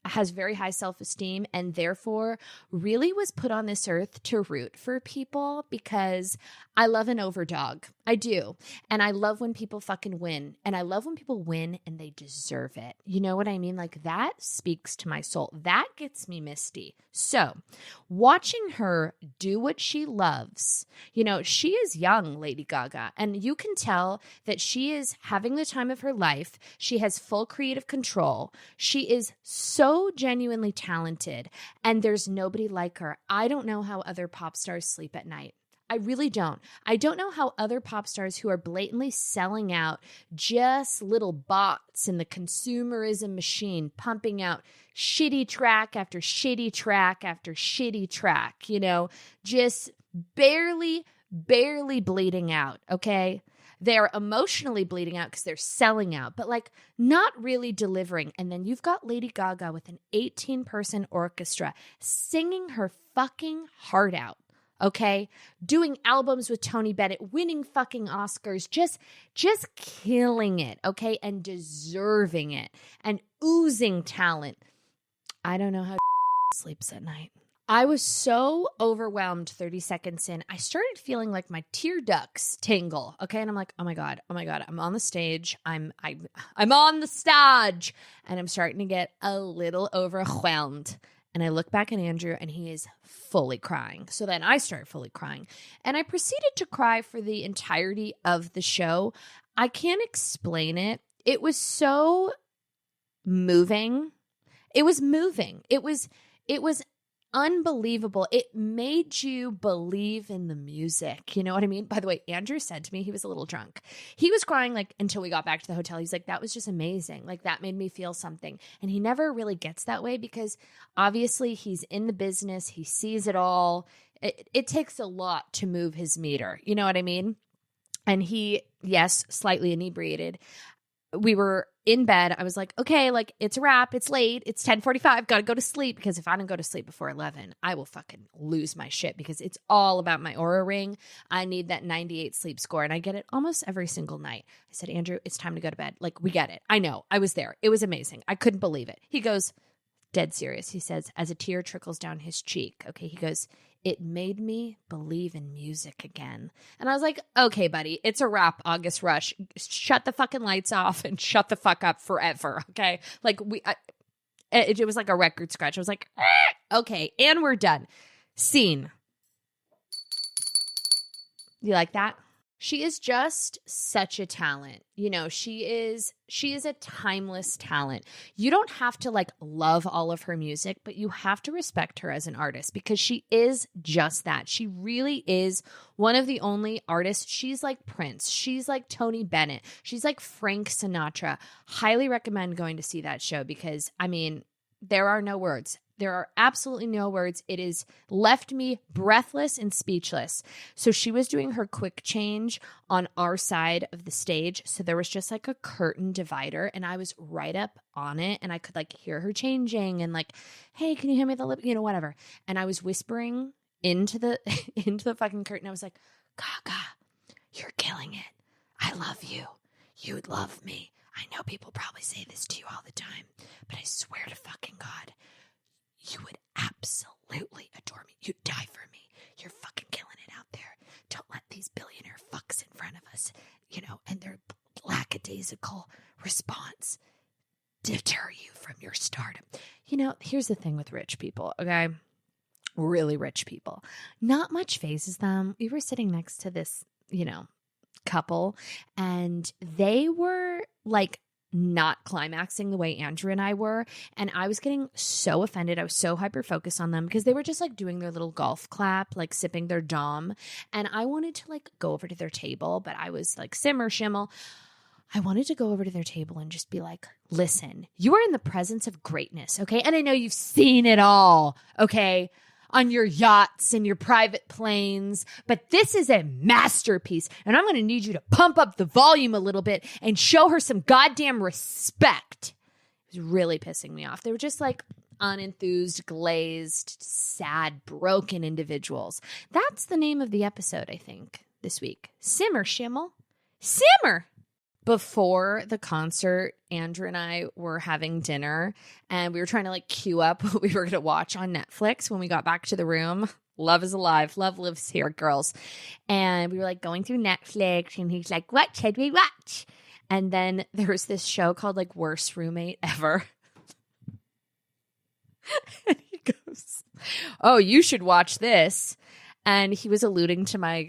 has very high self-esteem and therefore really was put on this earth to root for people because I love an overdog. I do. And I love when people fucking win. And I love when people win and they deserve it. You know what I mean? Like, that speaks to my soul. That gets me misty. So watching her do what she loves, she is young, Lady Gaga, and you can tell that she is having the time of her life. She has full creative control. She is so genuinely talented, and there's nobody like her. I don't know how other pop stars sleep at night. I really don't. I don't know how other pop stars who are blatantly selling out just little bots in the consumerism machine, pumping out shitty track after shitty track after shitty track, just barely bleeding out, okay? They're emotionally bleeding out because they're selling out, but like not really delivering. And then you've got Lady Gaga with an 18-person orchestra singing her fucking heart out. Okay, doing albums with Tony Bennett, winning fucking Oscars, just killing it, okay, and deserving it, and oozing talent. I don't know how sleeps at night. I was so overwhelmed 30 seconds in. I started feeling like my tear ducts tingle, okay, and I'm like, oh my god, I'm on the stage, I'm on the stage, and I'm starting to get a little overwhelmed. And I look back at Andrew and he is fully crying. So then I started fully crying. And I proceeded to cry for the entirety of the show. I can't explain it. It was so moving. It was moving. It was unbelievable. It made you believe in the music. You know what I mean? By the way, Andrew said to me, he was a little drunk. He was crying like until we got back to the hotel. He's like, that was just amazing. Like that made me feel something. And he never really gets that way because obviously he's in the business. He sees it all. It takes a lot to move his meter. You know what I mean? And he, yes, slightly inebriated. We were in bed. I was like, okay, like it's a wrap. It's late. It's 10:45. Got to go to sleep because if I don't go to sleep before 11, I will fucking lose my shit because it's all about my Aura ring. I need that 98 sleep score and I get it almost every single night. I said, Andrew, it's time to go to bed. Like we get it. I know. I was there. It was amazing. I couldn't believe it. He goes, dead serious. He says, as a tear trickles down his cheek. Okay. He goes, it made me believe in music again. And I was like, okay, buddy, it's a wrap, August Rush. Shut the fucking lights off and shut the fuck up forever, okay? Like, it was like a record scratch. I was like, okay, and we're done. Scene. You like that? She is just such a talent. You know, she is a timeless talent. You don't have to like love all of her music, but you have to respect her as an artist because she is just that. She really is one of the only artists. She's like Prince. She's like Tony Bennett. She's like Frank Sinatra. Highly recommend going to see that show because, I mean, there are no words. There are absolutely no words. It has left me breathless and speechless. So she was doing her quick change on our side of the stage. So there was just like a curtain divider and I was right up on it and I could like hear her changing and like, hey, can you hand me the lip? You know, whatever. And I was whispering into the into the fucking curtain. I was like, Gaga, you're killing it. I love you. You'd love me. I know people probably say this to you all the time, but I swear to fucking God, you would absolutely adore me. You'd die for me. You're fucking killing it out there. Don't let these billionaire fucks in front of us, you know, and their lackadaisical response deter you from your stardom. You know, here's the thing with rich people, okay? Really rich people. Not much phases them. We were sitting next to this, you know, couple, and they were like not climaxing the way Andrew and I were. And I was getting so offended. I was so hyper-focused on them because they were just like doing their little golf clap, like sipping their Dom. And I wanted to like go over to their table, but I was like Schimmel. I wanted to go over to their table and just be like, listen, you are in the presence of greatness, okay? And I know you've seen it all, okay? On your yachts and your private planes, but this is a masterpiece, and I'm going to need you to pump up the volume a little bit and show her some goddamn respect. It was really pissing me off. They were just like unenthused, glazed, sad, broken individuals. That's the name of the episode, I think, this week. Simmer, Schimmel. Simmer! Before the concert, Andrew and I were having dinner and we were trying to like queue up what we were going to watch on Netflix when we got back to the room. Love is alive. Love lives here, girls. And we were like going through Netflix and he's like, what should we watch? And then there was this show called like Worst Roommate Ever. And he goes, oh, you should watch this. And he was alluding to my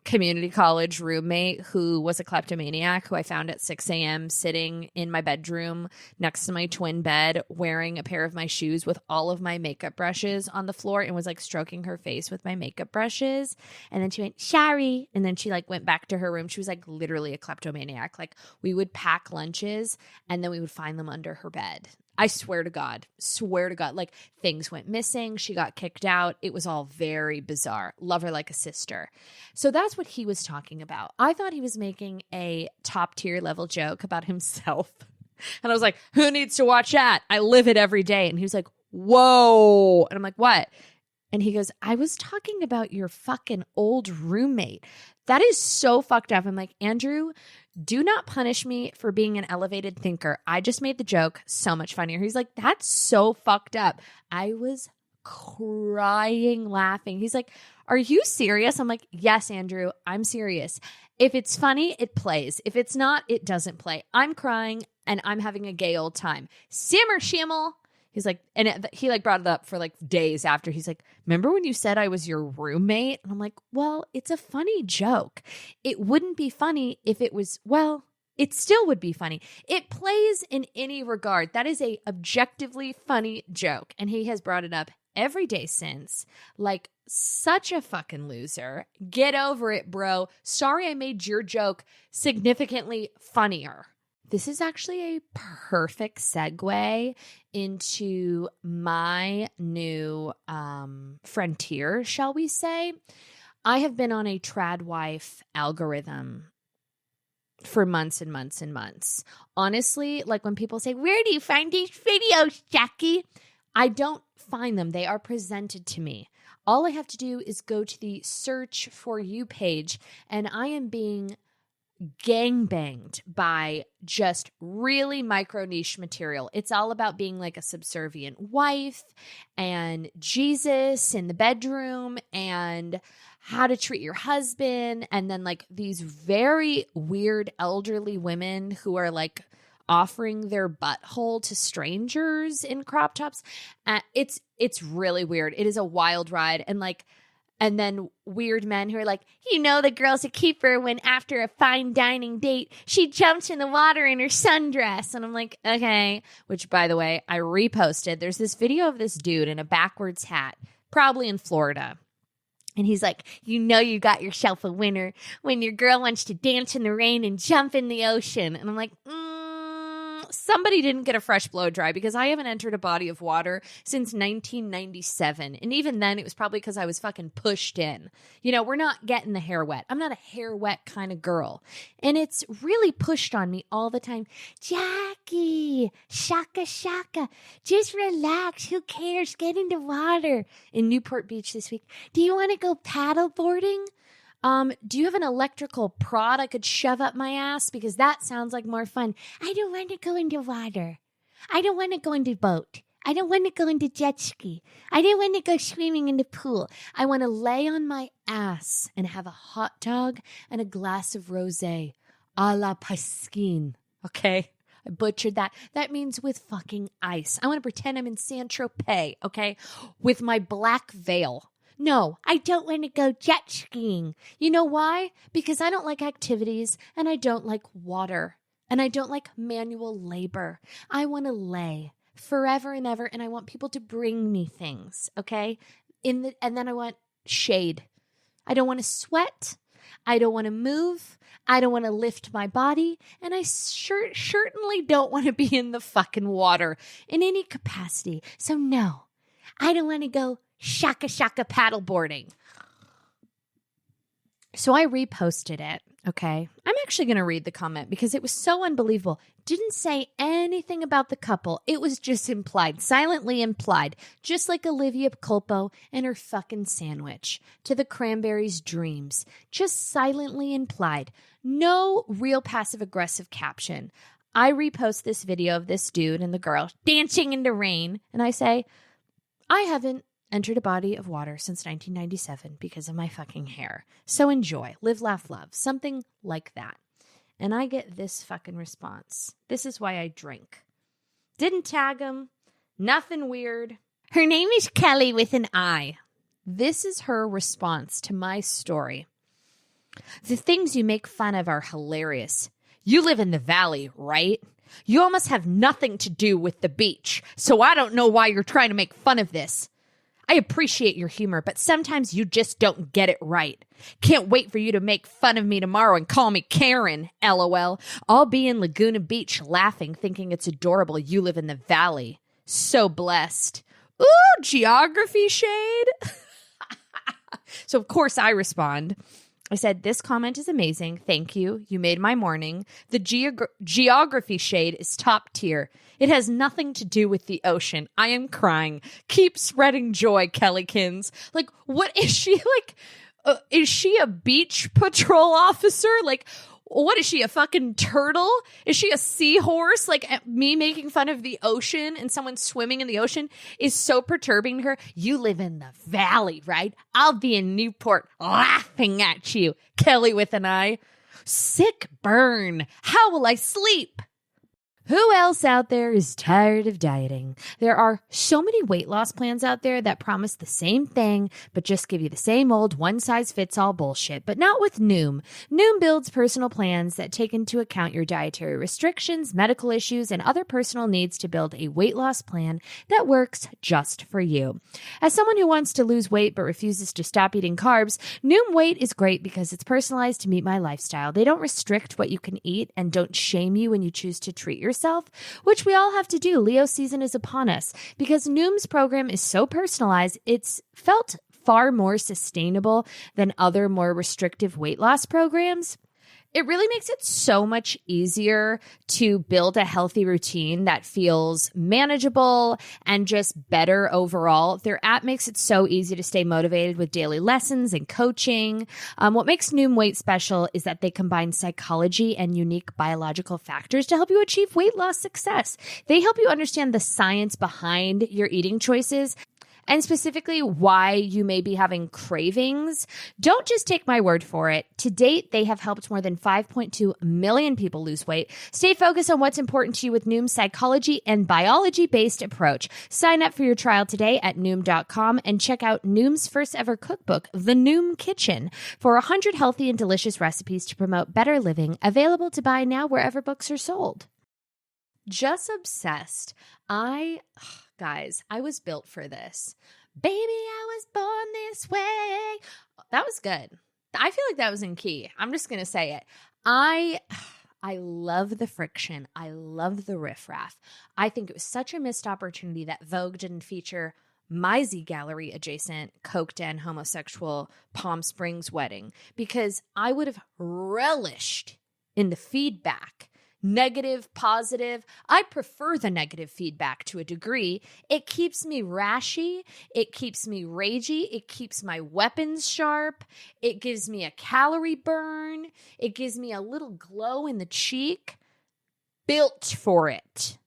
community college roommate who was a kleptomaniac who I found at 6 a.m. sitting in my bedroom next to my twin bed wearing a pair of my shoes with all of my makeup brushes on the floor and was like stroking her face with my makeup brushes. And then she went, sorry. And then she like went back to her room. She was like literally a kleptomaniac. Like we would pack lunches and then we would find them under her bed. I swear to God, like things went missing. She got kicked out. It was all very bizarre. Love her like a sister. So that's what he was talking about. I thought he was making a top tier level joke about himself. And I was like, who needs to watch that? I live it every day. And he was like, whoa. And I'm like, what? And he goes, I was talking about your fucking old roommate. That is so fucked up. I'm like, Andrew, do not punish me for being an elevated thinker. I just made the joke so much funnier. He's like, that's so fucked up. I was crying laughing. He's like, are you serious? I'm like, yes, Andrew, I'm serious. If it's funny, it plays. If it's not, it doesn't play. I'm crying and I'm having a gay old time. Simmer, Schimmel. He's like, and he like brought it up for like days after. He's like, remember when you said I was your roommate? And I'm like, well, it's a funny joke. It wouldn't be funny if it was, well, it still would be funny. It plays in any regard. That is a objectively funny joke. And he has brought it up every day since. Like, such a fucking loser. Get over it, bro. Sorry I made your joke significantly funnier. This is actually a perfect segue into my new frontier, shall we say. I have been on a trad wife algorithm for months and months and months. Honestly, like when people say, where do you find these videos, Jackie? I don't find them. They are presented to me. All I have to do is go to the search for you page, and I am being gangbanged by just really micro niche material. It's all about being like a subservient wife and Jesus in the bedroom and how to treat your husband. And then like these very weird elderly women who are like offering their butthole to strangers in crop tops. It's really weird. It is a wild ride. And then weird men who are like, you know, the girl's a keeper when after a fine dining date, she jumps in the water in her sundress. And I'm like, okay. Which, by the way, I reposted. There's this video of this dude in a backwards hat, probably in Florida. And he's like, you know you got yourself a winner when your girl wants to dance in the rain and jump in the ocean. And I'm like, somebody didn't get a fresh blow dry because I haven't entered a body of water since 1997. And even then, it was probably because I was fucking pushed in. You know, we're not getting the hair wet. I'm not a hair wet kind of girl. And it's really pushed on me all the time. Jackie, shaka, shaka, just relax. Who cares? Get in the water. In Newport Beach this week. Do you want to go paddle boarding? Do you have an electrical prod I could shove up my ass? Because that sounds like more fun. I don't want to go into water. I don't want to go into boat. I don't want to go into jet ski. I don't want to go swimming in the pool. I want to lay on my ass and have a hot dog and a glass of rosé a la piscine. Okay? I butchered that. That means with fucking ice. I want to pretend I'm in Saint-Tropez, okay? With my black veil. No, I don't want to go jet skiing. You know why? Because I don't like activities and I don't like water and I don't like manual labor. I want to lay forever and ever and I want people to bring me things, okay? And then I want shade. I don't want to sweat. I don't want to move. I don't want to lift my body. And I certainly don't want to be in the fucking water in any capacity. So no, I don't want to go shaka shaka paddleboarding. So I reposted it, okay? I'm actually going to read the comment because it was so unbelievable. Didn't say anything about the couple. It was just implied, silently implied, just like Olivia Culpo and her fucking sandwich to the Cranberries' dreams. Just silently implied. No real passive-aggressive caption. I repost this video of this dude and the girl dancing in the rain, and I say, I haven't entered a body of water since 1997 because of my fucking hair. So enjoy. Live, laugh, love. Something like that. And I get this fucking response. This is why I drink. Didn't tag him. Nothing weird. Her name is Kelly with an I. This is her response to my story. The things you make fun of are hilarious. You live in the valley, right? You almost have nothing to do with the beach, so I don't know why you're trying to make fun of this. I appreciate your humor, but sometimes you just don't get it right. Can't wait for you to make fun of me tomorrow and call me Karen, LOL. I'll be in Laguna Beach laughing, thinking it's adorable you live in the valley. So blessed. Ooh, geography shade. So, of course, I respond. I said, this comment is amazing. Thank you. You made my morning. The geography shade is top tier. It has nothing to do with the ocean. I am crying. Keep spreading joy, Kellykins. Like, what is she like? Is she a beach patrol officer? Like, what is she, a fucking turtle? Is she a seahorse? Like, me making fun of the ocean and someone swimming in the ocean is so perturbing to her. You live in the valley, right? I'll be in Newport laughing at you. Kelly with an I. Sick burn. How will I sleep? Who else out there is tired of dieting? There are so many weight loss plans out there that promise the same thing, but just give you the same old one-size-fits-all bullshit, but not with Noom. Noom builds personal plans that take into account your dietary restrictions, medical issues, and other personal needs to build a weight loss plan that works just for you. As someone who wants to lose weight but refuses to stop eating carbs, Noom Weight is great because it's personalized to meet my lifestyle. They don't restrict what you can eat and don't shame you when you choose to treat yourself, which we all have to do. Leo season is upon us. Because Noom's program is so personalized, it's felt far more sustainable than other more restrictive weight loss programs. It really makes it so much easier to build a healthy routine that feels manageable and just better overall. Their app makes it so easy to stay motivated with daily lessons and coaching. What makes Noom Weight special is that they combine psychology and unique biological factors to help you achieve weight loss success. They help you understand the science behind your eating choices and specifically why you may be having cravings. Don't just take my word for it. To date, they have helped more than 5.2 million people lose weight. Stay focused on what's important to you with Noom's psychology and biology-based approach. Sign up for your trial today at Noom.com and check out Noom's first ever cookbook, The Noom Kitchen, for 100 healthy and delicious recipes to promote better living, available to buy now wherever books are sold. Just obsessed. Guys, I was built for this. Baby, I was born this way. That was good. I feel like that was in key. I'm just going to say it. I love the friction. I love the riffraff. I think it was such a missed opportunity that Vogue didn't feature my Z Gallery adjacent coked and homosexual Palm Springs wedding, because I would have relished in the feedback. Negative, positive. I prefer the negative feedback to a degree. It keeps me rashy. It keeps me ragey. It keeps my weapons sharp. It gives me a calorie burn. It gives me a little glow in the cheek. Built for it.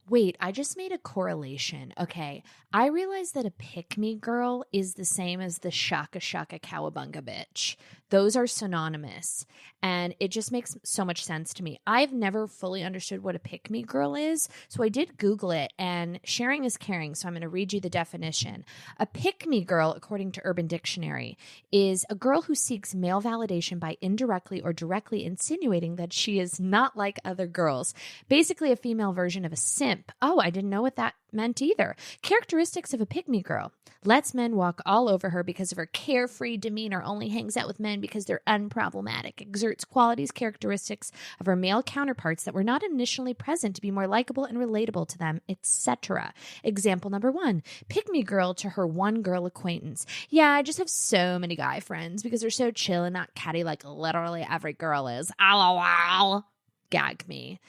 Wait, I just made a correlation. Okay, I realized that a pick-me girl is the same as the shaka shaka cowabunga bitch. Those are synonymous, and it just makes so much sense to me. I've never fully understood what a pick-me girl is, so I did Google it, and sharing is caring, so I'm going to read you the definition. A pick-me girl, according to Urban Dictionary, is a girl who seeks male validation by indirectly or directly insinuating that she is not like other girls. Basically a female version of a simp. Oh, I didn't know what that meant either. Characteristics of a pick-me girl. Lets men walk all over her because of her carefree demeanor, only hangs out with men because they're unproblematic, exerts qualities, characteristics of her male counterparts that were not initially present to be more likable and relatable to them, etc. Example number 1, pick-me girl to her one girl acquaintance. Yeah, I just have so many guy friends because they're so chill and not catty like literally every girl is. LOL. Gag me.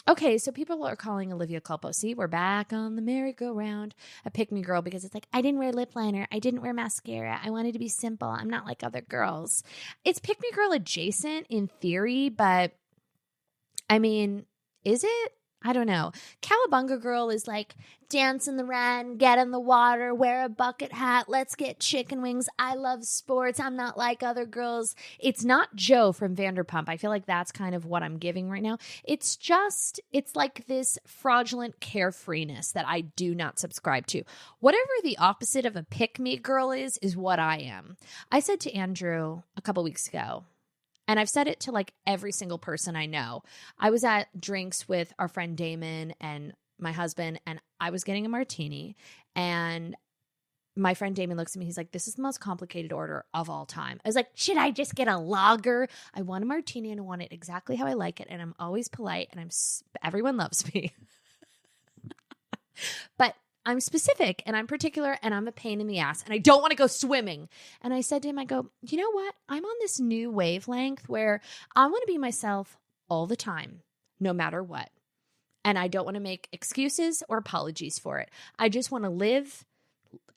Okay, so people are calling Olivia Culpo. See, we're back on the merry-go-round. A pick-me girl because it's like, I didn't wear lip liner. I didn't wear mascara. I wanted to be simple. I'm not like other girls. It's pick-me girl adjacent in theory, but I mean, is it? I don't know. Cowabunga girl is like, dance in the rain, get in the water, wear a bucket hat, let's get chicken wings. I love sports. I'm not like other girls. It's not Joe from Vanderpump. I feel like that's kind of what I'm giving right now. It's like this fraudulent carefreeness that I do not subscribe to. Whatever the opposite of a pick-me girl is what I am. I said to Andrew a couple weeks ago, and I've said it to like every single person I know. I was at drinks with our friend Damon and my husband, and I was getting a martini. And my friend Damon looks at me. He's like, this is the most complicated order of all time. I was like, should I just get a lager? I want a martini and I want it exactly how I like it. And I'm always polite and everyone loves me. But I'm specific and I'm particular and I'm a pain in the ass and I don't want to go swimming. And I said to him, I go, you know what? I'm on this new wavelength where I want to be myself all the time, no matter what. And I don't want to make excuses or apologies for it. I just want to live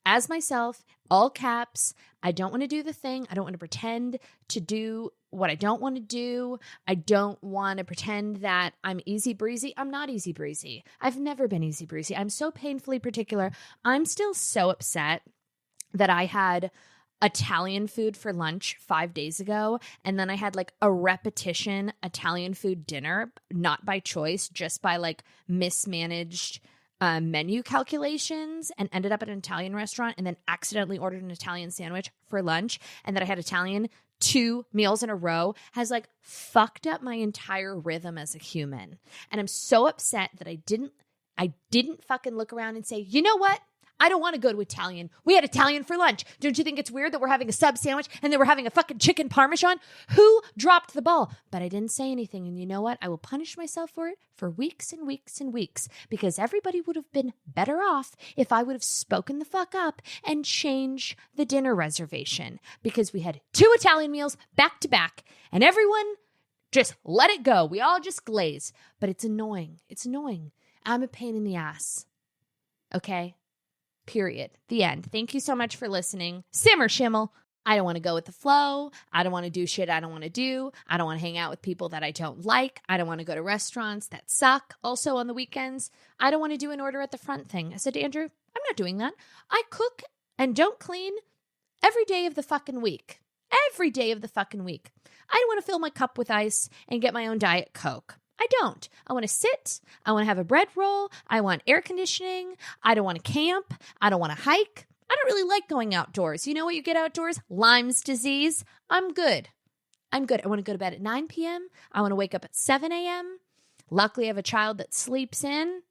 as myself, all caps. I don't want to do the thing. I don't want to pretend to do what I don't want to do. I don't want to pretend that I'm easy breezy. I'm not easy breezy. I've never been easy breezy. I'm so painfully particular. I'm still so upset that I had Italian food for lunch 5 days ago, and then I had like a repetition Italian food dinner, not by choice, just by like mismanaged menu calculations, and ended up at an Italian restaurant and then accidentally ordered an Italian sandwich for lunch, and then I had Italian 2 meals in a row, has like fucked up my entire rhythm as a human. And I'm so upset that I didn't fucking look around and say, you know what? I don't want to go to Italian. We had Italian for lunch. Don't you think it's weird that we're having a sub sandwich and then we're having a fucking chicken parmesan? Who dropped the ball? But I didn't say anything. And you know what? I will punish myself for it for weeks and weeks and weeks, because everybody would have been better off if I would have spoken the fuck up and changed the dinner reservation, because we had 2 Italian meals back to back and everyone just let it go. We all just glaze. But it's annoying. It's annoying. I'm a pain in the ass. Okay? Period. The end. Thank you so much for listening. Simmer, Schimmel. I don't want to go with the flow. I don't want to do shit I don't want to do. I don't want to hang out with people that I don't like. I don't want to go to restaurants that suck. Also on the weekends, I don't want to do an order at the front thing. I said to Andrew, I'm not doing that. I cook and don't clean every day of the fucking week. Every day of the fucking week. I don't want to fill my cup with ice and get my own Diet Coke. I don't. I want to sit. I want to have a bread roll. I want air conditioning. I don't want to camp. I don't want to hike. I don't really like going outdoors. You know what you get outdoors? Lyme's disease. I'm good. I'm good. I want to go to bed at 9 p.m. I want to wake up at 7 a.m. Luckily, I have a child that sleeps in.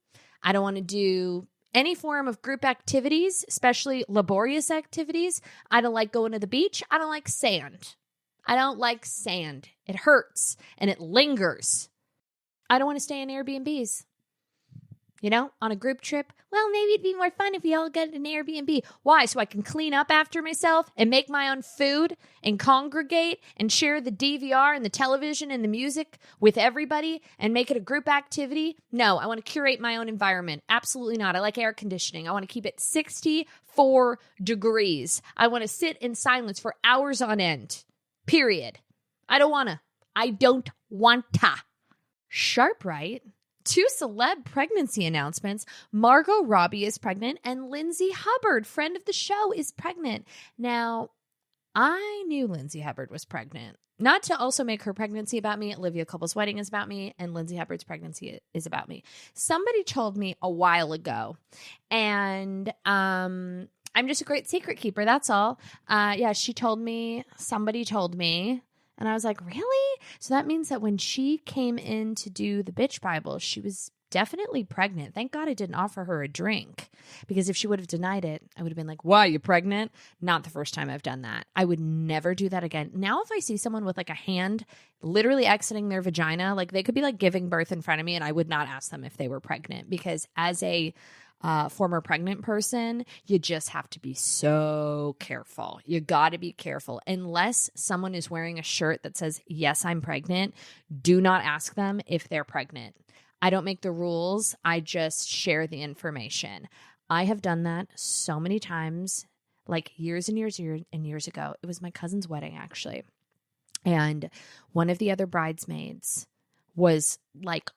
I don't want to do any form of group activities, especially laborious activities. I don't like going to the beach. I don't like sand. I don't like sand. It hurts and it lingers. I don't want to stay in Airbnbs. You know, on a group trip, well, maybe it'd be more fun if we all get an Airbnb. Why? So I can clean up after myself and make my own food and congregate and share the DVR and the television and the music with everybody and make it a group activity? No, I want to curate my own environment. Absolutely not. I like air conditioning. I want to keep it 64 degrees. I want to sit in silence for hours on end. Period. I don't want to. Sharp, right? 2 celeb pregnancy announcements. Margot Robbie is pregnant and Lindsay Hubbard, friend of the show, is pregnant. Now, I knew Lindsay Hubbard was pregnant. Not to also make her pregnancy about me. Olivia Culpo's wedding is about me, and Lindsay Hubbard's pregnancy is about me. Somebody told me a while ago, and I'm just a great secret keeper. That's all. She told me, somebody told me. And I was like, really? So that means that when she came in to do the bitch Bible, she was definitely pregnant. Thank God I didn't offer her a drink, because if she would have denied it, I would have been like, why, you pregnant? Not the first time I've done that. I would never do that again. Now, if I see someone with like a hand literally exiting their vagina, like they could be like giving birth in front of me, and I would not ask them if they were pregnant, because as a former pregnant person, you just have to be so careful. You got to be careful. Unless someone is wearing a shirt that says, yes, I'm pregnant, do not ask them if they're pregnant. I don't make the rules. I just share the information. I have done that so many times, like years and years and years ago. It was my cousin's wedding, actually. And one of the other bridesmaids was like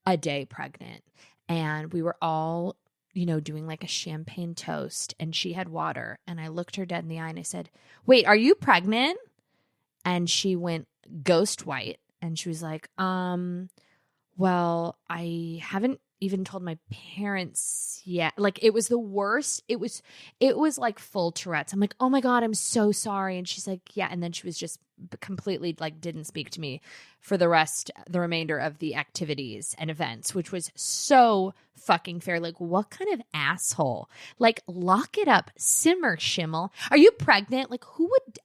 a day pregnant. And we were all, you know, doing like a champagne toast, and she had water. And I looked her dead in the eye and I said, wait, are you pregnant? And she went ghost white. And she was like, well, I haven't even told my parents yet. Like, it was the worst. It was like full Tourette's. I'm like, oh my God, I'm so sorry. And she's like, yeah. And then she was just completely like, didn't speak to me for the remainder of the activities and events, which was so fucking fair. Like, what kind of asshole? Like, lock it up. Simmer, Schimmel. Are you pregnant? Like, who would...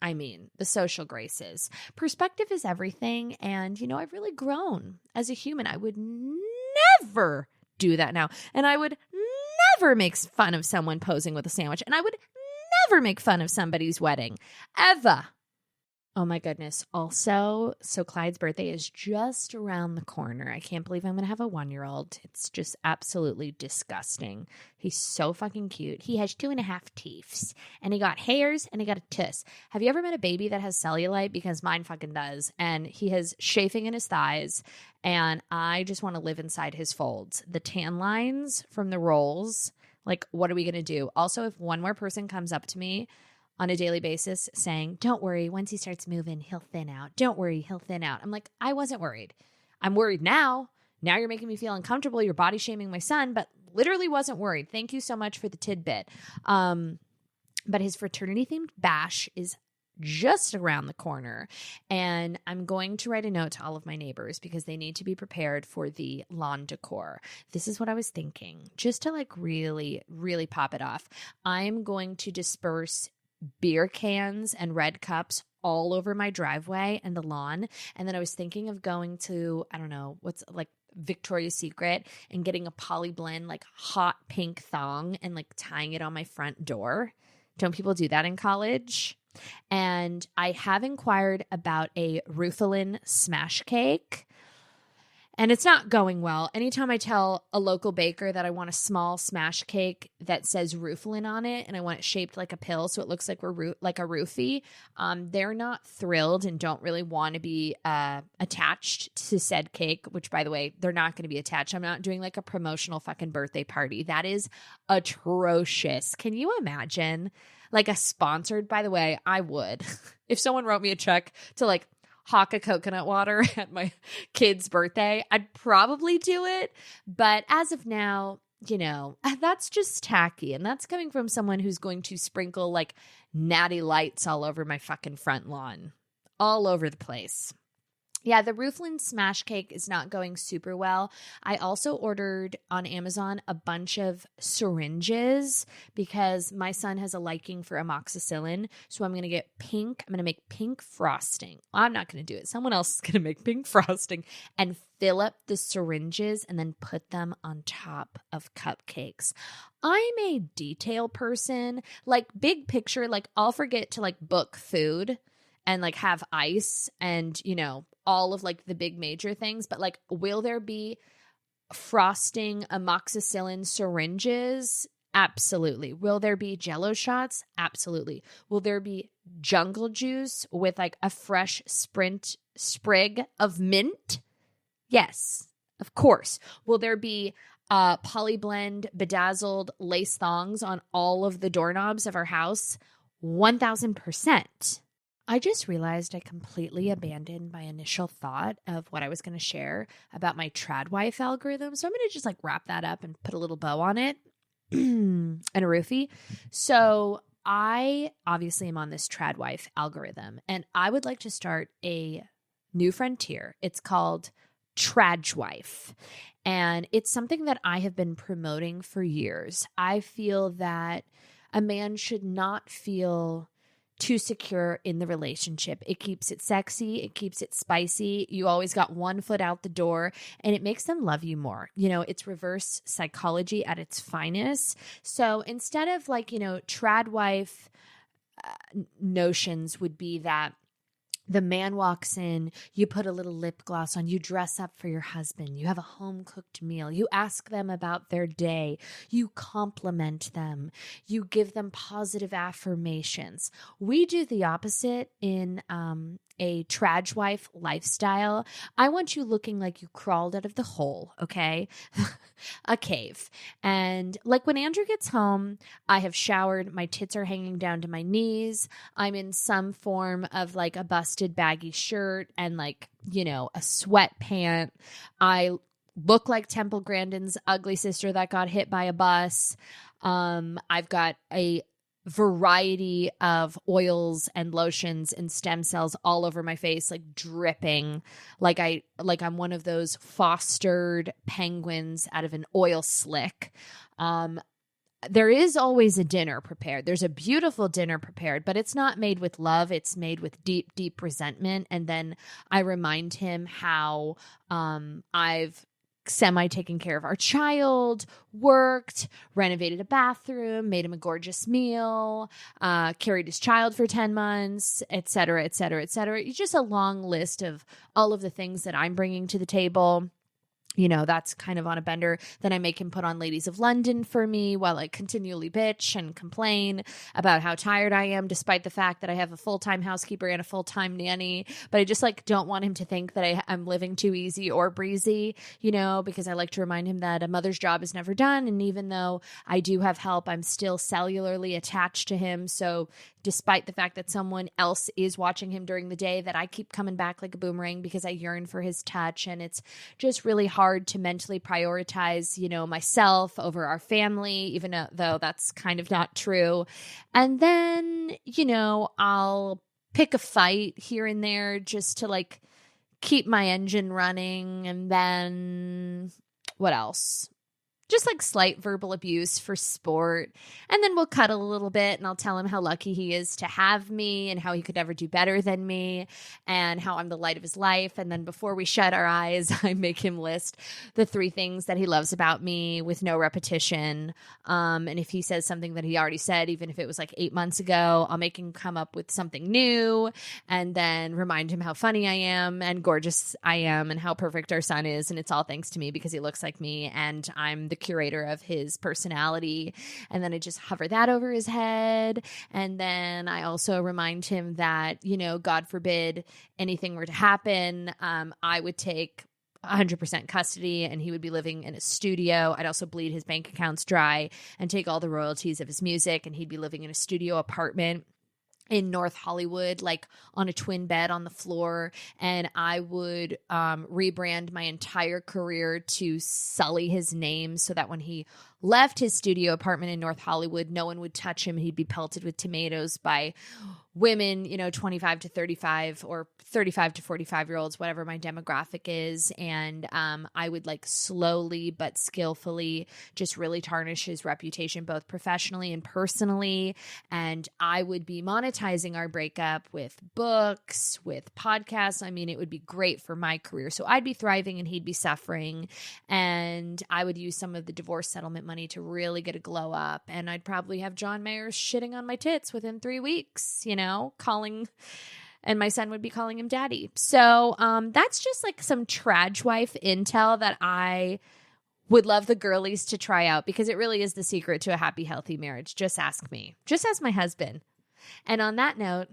I mean, the social graces. Perspective is everything. And, you know, I've really grown as a human. I would never do that now. And I would never make fun of someone posing with a sandwich. And I would never make fun of somebody's wedding. Ever. Oh my goodness. Also, so Clyde's birthday is just around the corner. I can't believe I'm going to have a 1-year-old. It's just absolutely disgusting. He's so fucking cute. He has 2.5 teeth, and he got hairs, and he got a tuss. Have you ever met a baby that has cellulite? Because mine fucking does. And he has chafing in his thighs, and I just want to live inside his folds. The tan lines from the rolls, like, what are we going to do? Also, if one more person comes up to me on a daily basis saying, don't worry, once he starts moving, he'll thin out. Don't worry, he'll thin out. I'm like, I wasn't worried. I'm worried now. Now you're making me feel uncomfortable. You're body shaming my son, but literally wasn't worried. Thank you so much for the tidbit. But his fraternity themed bash is just around the corner. And I'm going to write a note to all of my neighbors because they need to be prepared for the lawn decor. This is what I was thinking, just to like really, really pop it off. I'm going to disperse beer cans and red cups all over my driveway and the lawn. And then I was thinking of going to, I don't know, what's like Victoria's Secret and getting a poly blend, like hot pink thong and like tying it on my front door. Don't people do that in college? And I have inquired about a Rufalin smash cake, and it's not going well. Anytime I tell a local baker that I want a small smash cake that says Rufalin on it, and I want it shaped like a pill so it looks like like a roofie, they're not thrilled and don't really want to be attached to said cake, which, by the way, they're not going to be attached. I'm not doing like a promotional fucking birthday party. That is atrocious. Can you imagine? Like a sponsored, by the way, I would. If someone wrote me a check to like hawk a coconut water at my kid's birthday, I'd probably do it. But as of now, you know, that's just tacky. And that's coming from someone who's going to sprinkle like natty lights all over my fucking front lawn, all over the place. Yeah, the Rufalin smash cake is not going super well. I also ordered on Amazon a bunch of syringes because my son has a liking for amoxicillin. So I'm going to get pink. I'm going to make pink frosting. I'm not going to do it. Someone else is going to make pink frosting and fill up the syringes and then put them on top of cupcakes. I'm a detail person, like big picture, like I'll forget to like book food and like have ice and, you know, all of like the big major things, but like, will there be frosting amoxicillin syringes? Absolutely. Will there be Jello shots? Absolutely. Will there be jungle juice with like a fresh sprig of mint? Yes, of course. Will there be polyblend bedazzled lace thongs on all of the doorknobs of our house? 1000%. I just realized I completely abandoned my initial thought of what I was going to share about my Tradwife algorithm. So I'm going to just like wrap that up and put a little bow on it and a roofie. So I obviously am on this Tradwife algorithm, and I would like to start a new frontier. It's called Tragwife, and it's something that I have been promoting for years. I feel that a man should not feel too secure in the relationship. It keeps it sexy. It keeps it spicy. You always got one foot out the door, and it makes them love you more. You know, it's reverse psychology at its finest. So instead of like, you know, Tradwife notions would be that the man walks in, you put a little lip gloss on, you dress up for your husband, you have a home-cooked meal, you ask them about their day, you compliment them, you give them positive affirmations. We do the opposite in a Tragwife lifestyle. I want you looking like you crawled out of the hole, okay? A cave. And like when Andrew gets home, I have showered, my tits are hanging down to my knees, I'm in some form of like a busted baggy shirt and like, you know, a sweat pant. I look like Temple Grandin's ugly sister that got hit by a bus. I've got a variety of oils and lotions and stem cells all over my face, like dripping, like I'm one of those fostered penguins out of an oil slick. There is always a dinner prepared. There's a beautiful dinner prepared, but it's not made with love. It's made with deep, deep resentment. And then I remind him how I've semi-taken care of our child, worked, renovated a bathroom, made him a gorgeous meal, carried his child for 10 months, et cetera, et cetera, et cetera. It's just a long list of all of the things that I'm bringing to the table. You know, that's kind of on a bender. Then I make him put on Ladies of London for me while I continually bitch and complain about how tired I am, despite the fact that I have a full-time housekeeper and a full-time nanny. But I just like don't want him to think that I'm living too easy or breezy, you know, because I like to remind him that a mother's job is never done. And even though I do have help, I'm still cellularly attached to him. So despite the fact that someone else is watching him during the day, that I keep coming back like a boomerang because I yearn for his touch. And it's just really hard to mentally prioritize, myself over our family, even though that's kind of not true. And then, I'll pick a fight here and there just to like keep my engine running. And then what else? Just like slight verbal abuse for sport. And then we'll cuddle a little bit and I'll tell him how lucky he is to have me and how he could never do better than me and how I'm the light of his life. And then before we shut our eyes, I make him list the 3 things that he loves about me with no repetition. And if he says something that he already said, even if it was like 8 months ago, I'll make him come up with something new and then remind him how funny I am and gorgeous I am and how perfect our son is. And it's all thanks to me because he looks like me and I'm the curator of his personality. And then I just hover that over his head. And then I also remind him that, God forbid anything were to happen, I would take 100% custody and he would be living in a studio. I'd also bleed his bank accounts dry and take all the royalties of his music, and he'd be living in a studio apartment in North Hollywood, like on a twin bed on the floor. And I would rebrand my entire career to sully his name so that when he left his studio apartment in North Hollywood, no one would touch him. He'd be pelted with tomatoes by women, 25 to 35 or 35 to 45-year-olds, whatever my demographic is. And I would like slowly but skillfully just really tarnish his reputation, both professionally and personally. And I would be monetizing our breakup with books, with podcasts. I mean, it would be great for my career. So I'd be thriving and he'd be suffering. And I would use some of the divorce settlement money to really get a glow up. And I'd probably have John Mayer shitting on my tits within 3 weeks, calling, and my son would be calling him daddy. So that's just like some trag wife intel that I would love the girlies to try out, because it really is the secret to a happy, healthy marriage. Just ask me. Just ask my husband. And on that note,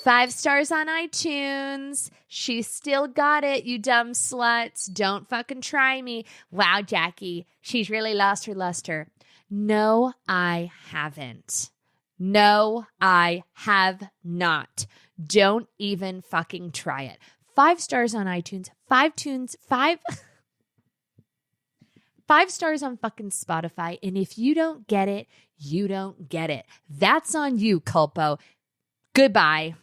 5 stars on iTunes. She still got it, you dumb sluts. Don't fucking try me. Wow, Jackie, she's really lost her luster. No, I haven't. No, I have not. Don't even fucking try it. 5 stars on iTunes. 5 stars on fucking Spotify. And if you don't get it, you don't get it. That's on you, Culpo. Goodbye.